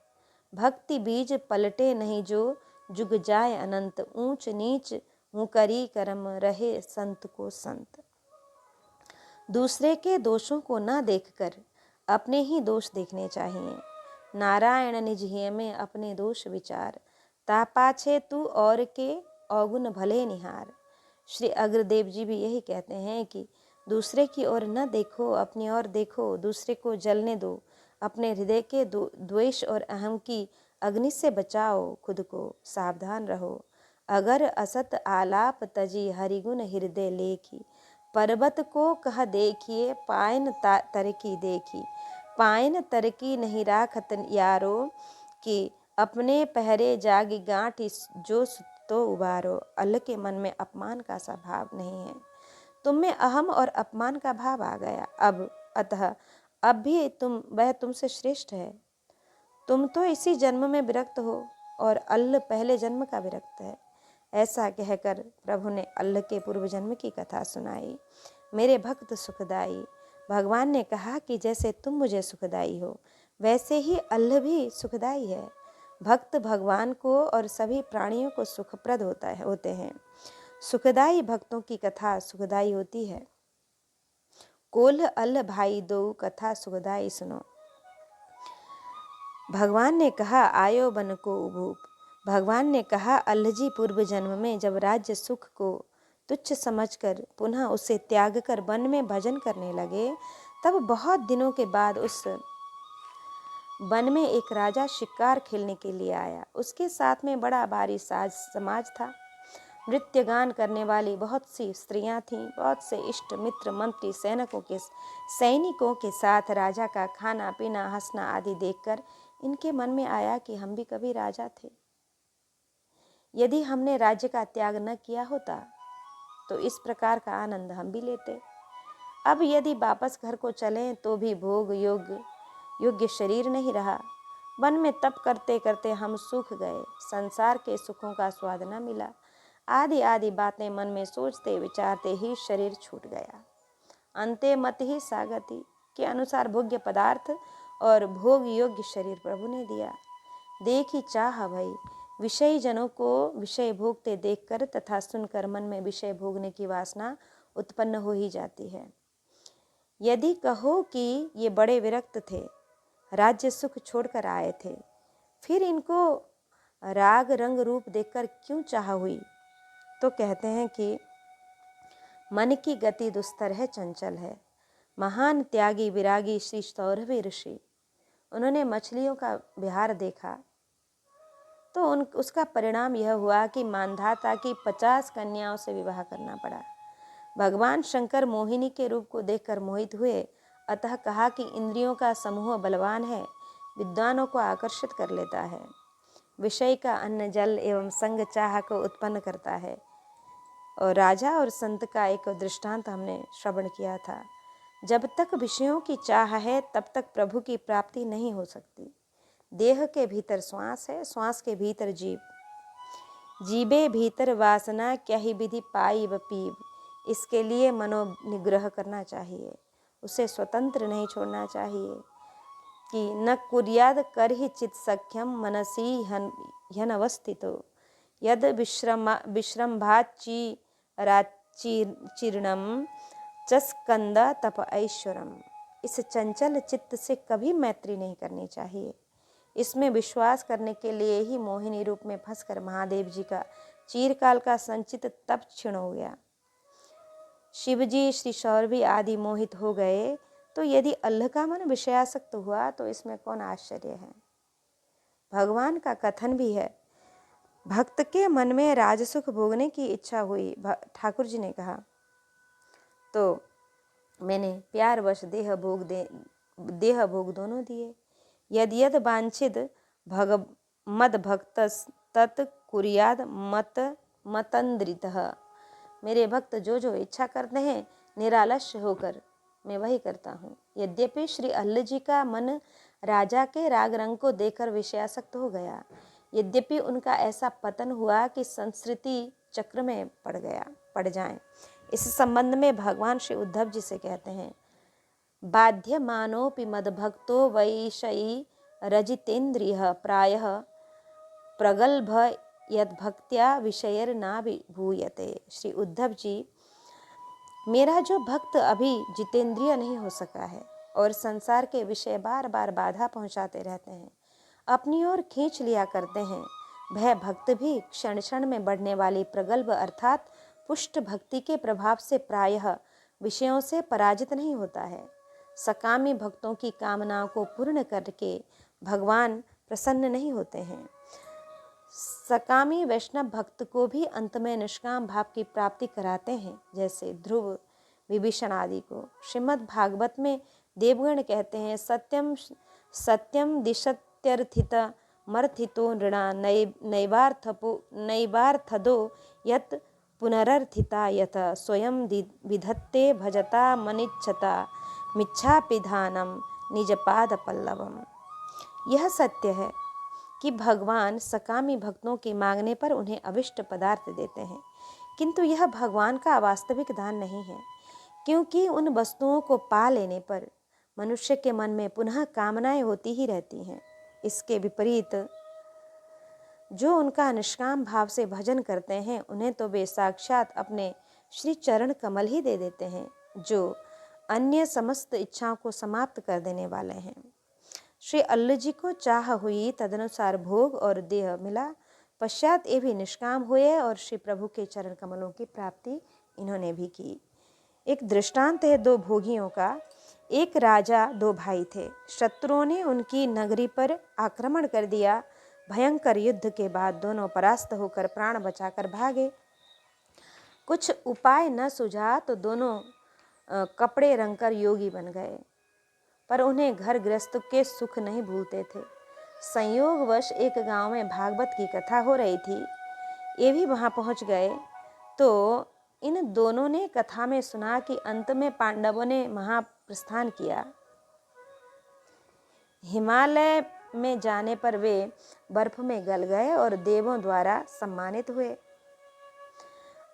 भक्ति बीज पलटे नहीं जो, जुग जाए अनंत। ऊंच नीच मुकरी कर्म रहे संत को संत। दूसरे के दोषों को न देखकर अपने ही दोष देखने चाहिए। नारायण निज हिय में अपने दोष विचार, ता पाछे तू और के अवगुण भले निहार। श्री अग्रदेव जी भी यही कहते हैं कि दूसरे की ओर न देखो, अपनी ओर देखो। दूसरे को जलने दो, अपने हृदय के द्वेष और अहम की अग्नि से बचाओ खुद को। सावधान रहो, अगर असत आलाप तजी हरिगुण हृदय लेखी। पर्वत को कह देखिए, पायन तरकी देखी। पायन तरकी नहीं राखत यारो, कि अपने पहरे जागी गांठ जो तो उबारो। अल्लाह के मन में अपमान का सा भाव नहीं है। तुम में अहम और अपमान का भाव आ गया। अब भी वह तुमसे श्रेष्ठ है। तुम तो इसी जन्म में विरक्त हो और अल्लाह पहले जन्म का विरक्त है। ऐसा कहकर प्रभु ने अल्लाह के पूर्व जन्म की कथा सुनाई। मेरे भक्त सुखदाई, भगवान ने कहा कि जैसे तुम मुझे सुखदाई हो, वैसे ही अल्लाह भी सुखदाई है। भक्त भगवान को और सभी प्राणियों को सुखप्रद होते हैं। सुखदाई भक्तों की कथा सुखदाई होती है। कोल्ह अल्लाह भाई दो, कथा सुखदाई सुनो। भगवान ने कहा आयो बन को उभूप। भगवान ने कहा अल्लाह जी पूर्व जन्म में जब राज्य सुख को तुच्छ समझकर पुनः उसे त्याग कर वन में भजन करने लगे, तब बहुत दिनों के बाद उस वन में एक राजा शिकार खेलने के लिए आया। उसके साथ में बड़ा भारी समाज था। नृत्य गान करने वाली बहुत सी स्त्रियां थीं। बहुत से इष्ट मित्र मंत्री सैनिकों के साथ राजा का खाना पीना हंसना आदि देखकर इनके मन में आया कि हम भी कभी राजा थे। यदि हमने राज्य का त्याग न किया होता तो इस प्रकार का आनंद हम भी लेते। अब यदि वापस घर को चलें तो भी भोग योग्य शरीर नहीं रहा। वन में तप करते करते हम सूख गए, संसार के सुखों का स्वाद न मिला। आदि आदि बातें मन में सोचते विचारते ही शरीर छूट गया। अंते मत ही सागति के अनुसार भोग्य पदार्थ और भोग योग्य शरीर प्रभु ने दिया। देखी चाह भई, विषयी जनों को विषय भोगते देखकर तथा सुनकर मन में विषय भोगने की वासना उत्पन्न हो ही जाती है। यदि कहो कि ये बड़े विरक्त थे, राज्य सुख छोड़कर आए थे, फिर इनको राग रंग रूप देखकर क्यों चाह हुई, तो कहते हैं कि मन की गति दुस्तर है, चंचल है। महान त्यागी विरागी श्री सौरभी ऋषि, उन्होंने मछलियों का विहार देखा तो उसका परिणाम यह हुआ कि मानधाता की 50 कन्याओं से विवाह करना पड़ा। भगवान शंकर मोहिनी के रूप को देखकर मोहित हुए, अतः कहा कि इंद्रियों का समूह बलवान है, विद्वानों को आकर्षित कर लेता है। विषय का अन्न जल एवं संग चाह को उत्पन्न करता है। और राजा और संत का एक दृष्टांत हमने श्रवण किया था। जब तक विषयों की चाह है तब तक प्रभु की प्राप्ति नहीं हो सकती। देह के भीतर श्वास है, श्वास के भीतर जीव, जीवे भीतर वासना, क्या ही विधि पाई व पीव। इसके लिए मनोनिग्रह करना चाहिए, उसे स्वतंत्र नहीं छोड़ना चाहिए कि न कुर्याद कर ही चित सख्यम मनसी ह्यनवस्थितो यद विश्रम्भाचीर्णम चस्कंद तप ऐश्वरम। इस चंचल चित्त से कभी मैत्री नहीं करनी चाहिए। इसमें विश्वास करने के लिए ही मोहिनी रूप में फंसकर महादेव जी का चीरकाल का संचित तप क्षीण हो गया। शिवजी श्री सौरभी आदि मोहित हो गए, तो यदि अल्लाह का मन विषयासक्त हुआ तो इसमें कौन आश्चर्य है। भगवान का कथन भी है, भक्त के मन में राजसुख भोगने की इच्छा हुई। ठाकुर जी ने कहा तो मैंने प्यारवश देह भोग दोनों दिए। यद यद वांछित मद भक्त तत् कुर्याद मतंद्रितः। मेरे भक्त जो जो इच्छा करते हैं निरालस्य होकर मैं वही करता हूँ। यद्यपि श्री अल्ल जी का मन राजा के राग रंग को देखकर विषयासक्त हो गया, यद्यपि उनका ऐसा पतन हुआ कि संस्कृति चक्र में पड़ जाएं। इस संबंध में भगवान श्री उद्धव जी से कहते हैं, बाध्यमानोपि मद्भक्तो वैषयी रजितेन्द्रियः प्रायः प्रगल्भ यद्भक्त्या विषयर्नाभिभूयते। श्री उद्धव जी, मेरा जो भक्त अभी जितेंद्रिय नहीं हो सका है और संसार के विषय बार बार बाधा पहुंचाते रहते हैं, अपनी ओर खींच लिया करते हैं, वह भक्त भी क्षण क्षण में बढ़ने वाली प्रगल्भ अर्थात पुष्ट भक्ति के प्रभाव से प्रायः विषयों से पराजित नहीं होता है। सकामी भक्तों की कामनाओं को पूर्ण करके भगवान प्रसन्न नहीं होते हैं। सकामी वैष्णव भक्त को भी अंत में निष्काम भाव की प्राप्ति कराते हैं, जैसे ध्रुव, विभीषण आदि को। श्रीमद् भागवत में देवगण कहते हैं, सत्यम सत्यम दिशत्यर्थित मर्थितो नृणा नैवार्थदो यत् पुनरर्थिता यथ स्वयं विधत्ते भजता मनिच्छता मिच्छापिधानम निजपाद पल्लवम। यह सत्य है कि भगवान सकामी भक्तों के मांगने पर उन्हें अविष्ट पदार्थ देते हैं, किंतु यह भगवान का वास्तविक दान नहीं है, क्योंकि उन वस्तुओं को पा लेने पर मनुष्य के मन में पुनः कामनाएं होती ही रहती हैं। इसके विपरीत जो उनका निष्काम भाव से भजन करते हैं, उन्हें तो वे साक्षात अपने श्री चरण कमल ही दे देते हैं, जो अन्य समस्त इच्छाओं को समाप्त कर देने वाले हैं। श्री अल्ल जी को चाह हुई, तदनुसार भोग और देह मिला, पश्चात ये भी निष्काम हुए और श्री प्रभु के चरण कमलों की प्राप्ति इन्होंने भी की। एक दृष्टांत है दो भोगियों का। एक राजा, दो भाई थे। शत्रुओं ने उनकी नगरी पर आक्रमण कर दिया। भयंकर युद्ध के बाद दोनों परास्त होकर प्राण बचाकर भागे। कुछ उपाय न सूझा तो दोनों कपड़े रंगकर योगी बन गए, पर उन्हें घर गृहस्थ के सुख नहीं भूलते थे। संयोगवश एक गांव में भागवत की कथा हो रही थी। ये भी वहां पहुंच गए तो इन दोनों ने कथा में सुना कि अंत में पांडवों ने महाप्रस्थान किया। हिमालय में जाने पर वे बर्फ में गल गए और देवों द्वारा सम्मानित हुए।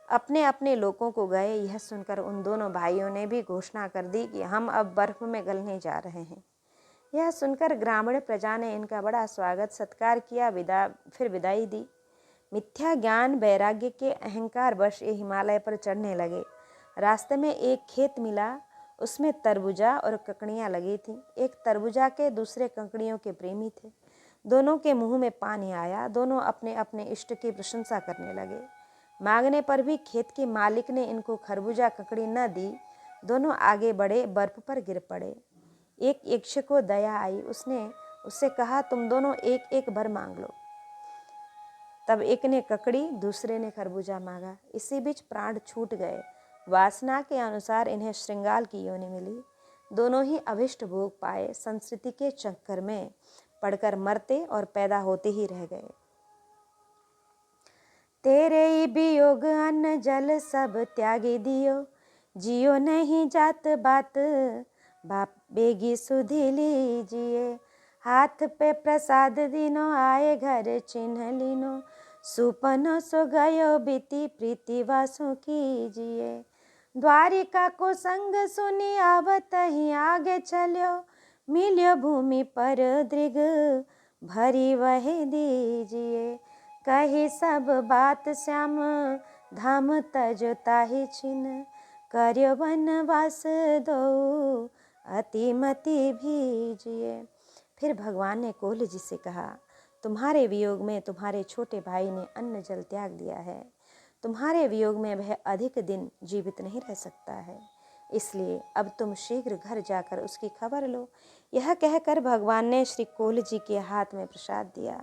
अपने अपने लोकों को गए। यह सुनकर उन दोनों भाइयों ने भी घोषणा कर दी कि हम अब बर्फ में गलने जा रहे हैं। यह सुनकर ग्रामीण प्रजा ने इनका बड़ा स्वागत सत्कार किया, फिर विदाई दी। मिथ्या ज्ञान वैराग्य के अहंकार वश ये हिमालय पर चढ़ने लगे। रास्ते में एक खेत मिला, उसमें तरबूजा और ककड़ियाँ लगी थीं। एक तरबूजा के, दूसरे ककड़ियों के प्रेमी थे। दोनों के मुंह में पानी आया। दोनों अपने अपने इष्ट की प्रशंसा करने लगे। मांगने पर भी खेत के मालिक ने इनको खरबूजा ककड़ी न दी। दोनों आगे बढ़े, बर्फ पर गिर पड़े। एक यक्ष को दया आई। उसने उससे कहा, तुम दोनों एक एक भर मांग लो। तब एक ने ककड़ी, दूसरे ने खरबूजा मांगा। इसी बीच प्राण छूट गए। वासना के अनुसार इन्हें श्रृंगाल की योनि मिली। दोनों ही अभिष्ट भोग पाए। संस्कृति के चक्कर में पड़कर मरते और पैदा होते ही रह गए। तेरे वियोग अन्न जल सब त्यागे दियो, जियो नहीं जात बात बाप बेगी सुधी लीजिए। हाथ पे प्रसाद दिनो, आए घर चिन्ह लीनो, सुपनो सो गयो बीती प्रीति वासों कीजिए। द्वारिका को संग सुनी आवत ही आगे चलो, मिलियो भूमि पर दृग भरी वह दीजिए। कही सब बात श्याम धाम तजो ताहि छिन, कर्यो वनवास दो अति मति भीजिए। फिर भगवान ने कोल्ह जी से कहा, तुम्हारे वियोग में तुम्हारे छोटे भाई ने अन्न जल त्याग दिया है। तुम्हारे वियोग में वह अधिक दिन जीवित नहीं रह सकता है, इसलिए अब तुम शीघ्र घर जाकर उसकी खबर लो। यह कहकर भगवान ने श्री कोल्ह जी के हाथ में प्रसाद दिया।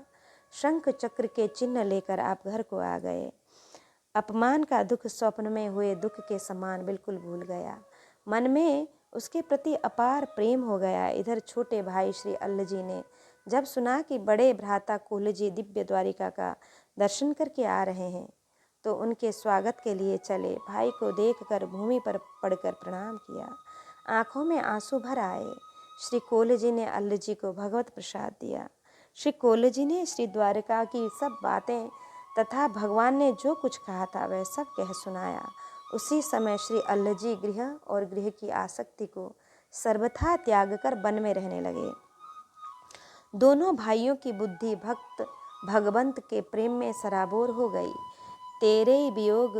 शंख चक्र के चिन्ह लेकर आप घर को आ गए। अपमान का दुख स्वप्न में हुए दुख के समान बिल्कुल भूल गया। मन में उसके प्रति अपार प्रेम हो गया। इधर छोटे भाई श्री अल्ल जी ने जब सुना कि बड़े भ्राता कोल्ह जी दिव्य द्वारिका का दर्शन करके आ रहे हैं, तो तो उनके स्वागत के लिए चले। भाई को देखकर भूमि पर पड़कर प्रणाम किया। आंखों में आंसू भर आए। श्री कोल जी ने अल्ल जी को भगवत प्रसाद दिया। श्री कोल जी ने श्री द्वारका की सब बातें तथा भगवान ने जो कुछ कहा था वह सब कह सुनाया। उसी समय श्री अल्ल जी गृह और गृह की आसक्ति को सर्वथा त्याग कर वन में रहने लगे। दोनों भाइयों की बुद्धि भगवंत के प्रेम में सराबोर हो गई। तेरे वियोग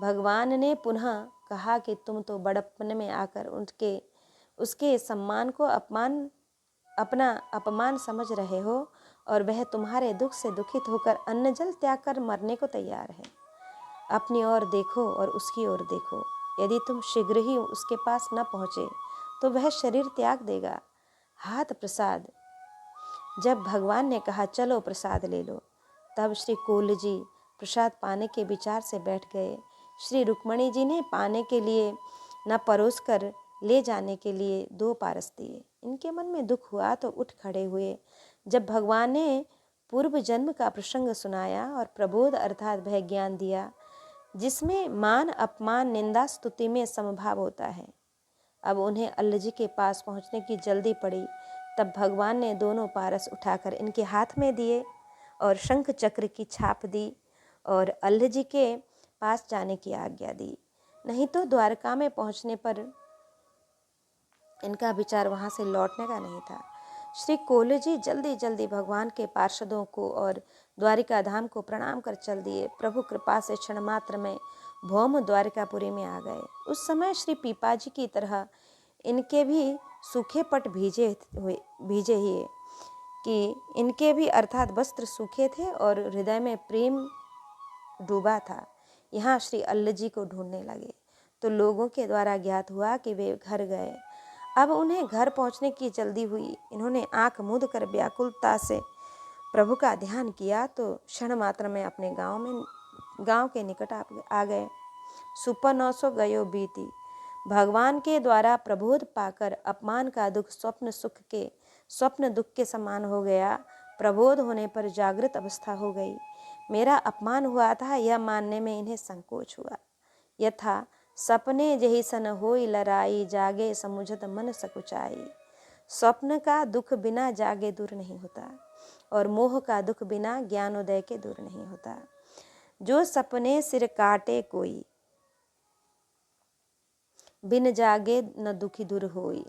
भगवान ने पुनः कहा कि तुम तो बड़प्पन में आकर उसके सम्मान को अपना अपमान समझ रहे हो और वह तुम्हारे दुख से दुखित होकर अन्न जल त्याग कर मरने को तैयार है। अपनी ओर देखो और उसकी ओर देखो। यदि तुम शीघ्र ही उसके पास न पहुँचे तो वह शरीर त्याग देगा। हाथ प्रसाद। जब भगवान ने कहा चलो प्रसाद ले लो, तब श्री कोल जी प्रसाद पाने के विचार से बैठ गए। श्री रुक्मणी जी ने पाने के लिए न परोस कर ले जाने के लिए 2 पारस दिए। इनके मन में दुख हुआ तो उठ खड़े हुए। जब भगवान ने पूर्व जन्म का प्रसंग सुनाया और प्रबोध अर्थात वह ज्ञान दिया जिसमें मान अपमान निंदा स्तुति में समभाव होता है, अब उन्हें अल्ल जी के पास पहुंचने की जल्दी पड़ी। तब भगवान ने दोनों पारस उठाकर इनके हाथ में दिए और शंख चक्र की छाप दी और अल्ल जी के पास जाने की आज्ञा दी। नहीं तो द्वारका में पहुंचने पर इनका विचार वहां से लौटने का नहीं था। श्री कोल जी जल्दी जल्दी भगवान के पार्षदों को और द्वारिका धाम को प्रणाम कर चल दिए। प्रभु कृपा से क्षण मात्र में भौम द्वारिकापुरी में आ गए। उस समय श्री पीपाजी की तरह इनके भी सूखे पट भीजे ही कि इनके भी अर्थात वस्त्र सूखे थे और हृदय में प्रेम डूबा था। यहाँ श्री अल्ल जी को ढूंढने लगे तो लोगों के द्वारा ज्ञात हुआ कि वे घर गए। अब उन्हें घर पहुंचने की जल्दी हुई। इन्होंने आंख मूंद कर व्याकुलता से प्रभु का ध्यान किया तो क्षण मात्र में अपने गांव के निकट आ गए। सुपर 900 गयो बीती। भगवान के द्वारा प्रबोध पाकर अपमान का दुख स्वप्न दुख के समान हो गया। प्रबोध होने पर जागृत अवस्था हो गई। मेरा अपमान हुआ था यह मानने में इन्हें संकोच हुआ। यथा सपने जही सन होई लड़ाई, जागे समुझत मन सकुचाई। स्वप्न का दुख बिना जागे दूर नहीं होता और मोह का दुख बिना ज्ञानोदय के दूर नहीं होता। जो सपने सिर काटे कोई, बिन जागे न दुखी दूर होई,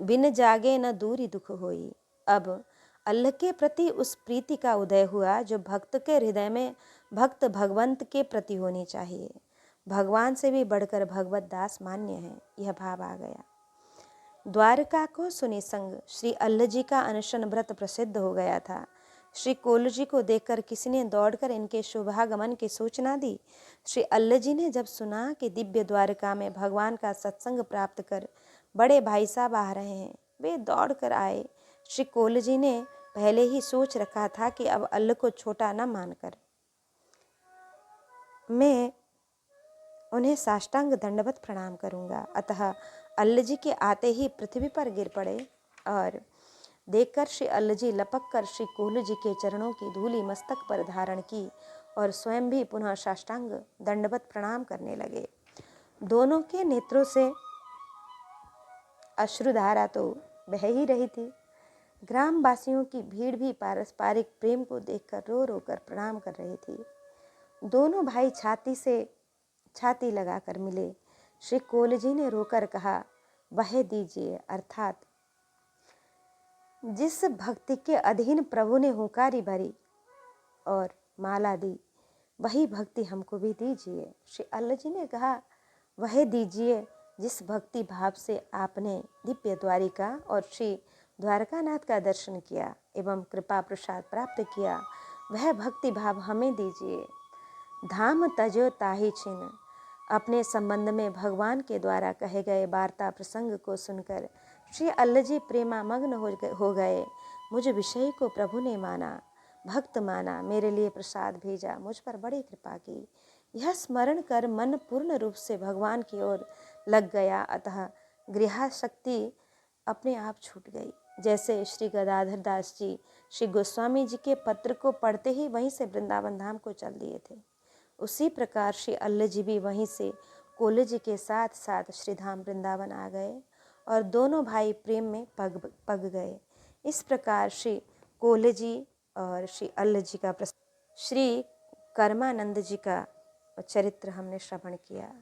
बिन जागे न दूरी दुख होई। अब अल्लाह के प्रति उस प्रीति का उदय हुआ जो भक्त के हृदय में भक्त भगवंत के प्रति होनी चाहिए। भगवान से भी बढ़कर भगवत दास मान्य है, यह भाव आ गया। द्वारका को सुनी संग श्री अल्ल जी का अनशन व्रत प्रसिद्ध हो गया था। श्री कोल जी को देखकर किसी ने दौड़कर इनके शुभागमन की सूचना दी। श्री अल्ल जी ने जब सुना कि दिव्य द्वारका में भगवान का सत्संग प्राप्त कर बड़े भाई साहब आ रहे हैं, वे दौड़ कर आए। श्री कोल जी ने पहले ही सोच रखा था कि अब अल्ल को छोटा न मानकर मैं उन्हें साष्टांग दंडवत प्रणाम करूंगा। अतः अल्ल जी के आते ही पृथ्वी पर गिर पड़े और देखकर श्री अल्ल जी लपक कर श्री कोल जी के चरणों की धूली मस्तक पर धारण की और स्वयं भी पुनः साष्टांग दंडवत प्रणाम करने लगे। दोनों के नेत्रों से अश्रुधारा तो बह ही रही थी। ग्रामवासियों की भीड़ भी पारस्परिक प्रेम को देखकर रो रो कर प्रणाम कर रही थी। दोनों भाई छाती से छाती लगाकर मिले। श्री कोल जी ने रोकर कहा, वह दीजिए, अर्थात जिस भक्ति के अधीन प्रभु ने हुंकारी भरी और माला दी, वही भक्ति हमको भी दीजिए। श्री अल्ल जी ने कहा, वह दीजिए जिस भक्ति भाव से आपने दिव्य द्वारिका और श्री द्वारकानाथ का दर्शन किया एवं कृपा प्रसाद प्राप्त किया, वह भक्ति भाव हमें दीजिए। धाम तजो ताहि छिन। अपने संबंध में भगवान के द्वारा कहे गए वार्ता प्रसंग को सुनकर श्री अल्ल जी प्रेमामग्न हो गए। मुझ विषय को प्रभु ने माना, भक्त माना, मेरे लिए प्रसाद भेजा, मुझ पर बड़ी कृपा की। यह स्मरण कर मन पूर्ण रूप से भगवान की ओर लग गया। अतः गृहासक्ति अपने आप छूट गई। जैसे श्री गदाधर दास जी श्री गोस्वामी जी के पत्र को पढ़ते ही वहीं से वृंदावन धाम को चल दिए थे। उसी प्रकार श्री अल्ल जी भी वहीं से कोल्ले जी के साथ साथ श्रीधाम वृंदावन आ गए और दोनों भाई प्रेम में पग गए। इस प्रकार श्री कोल्ले जी और श्री अल्ल जी का श्री कर्मानंद जी का चरित्र हमने श्रवण किया।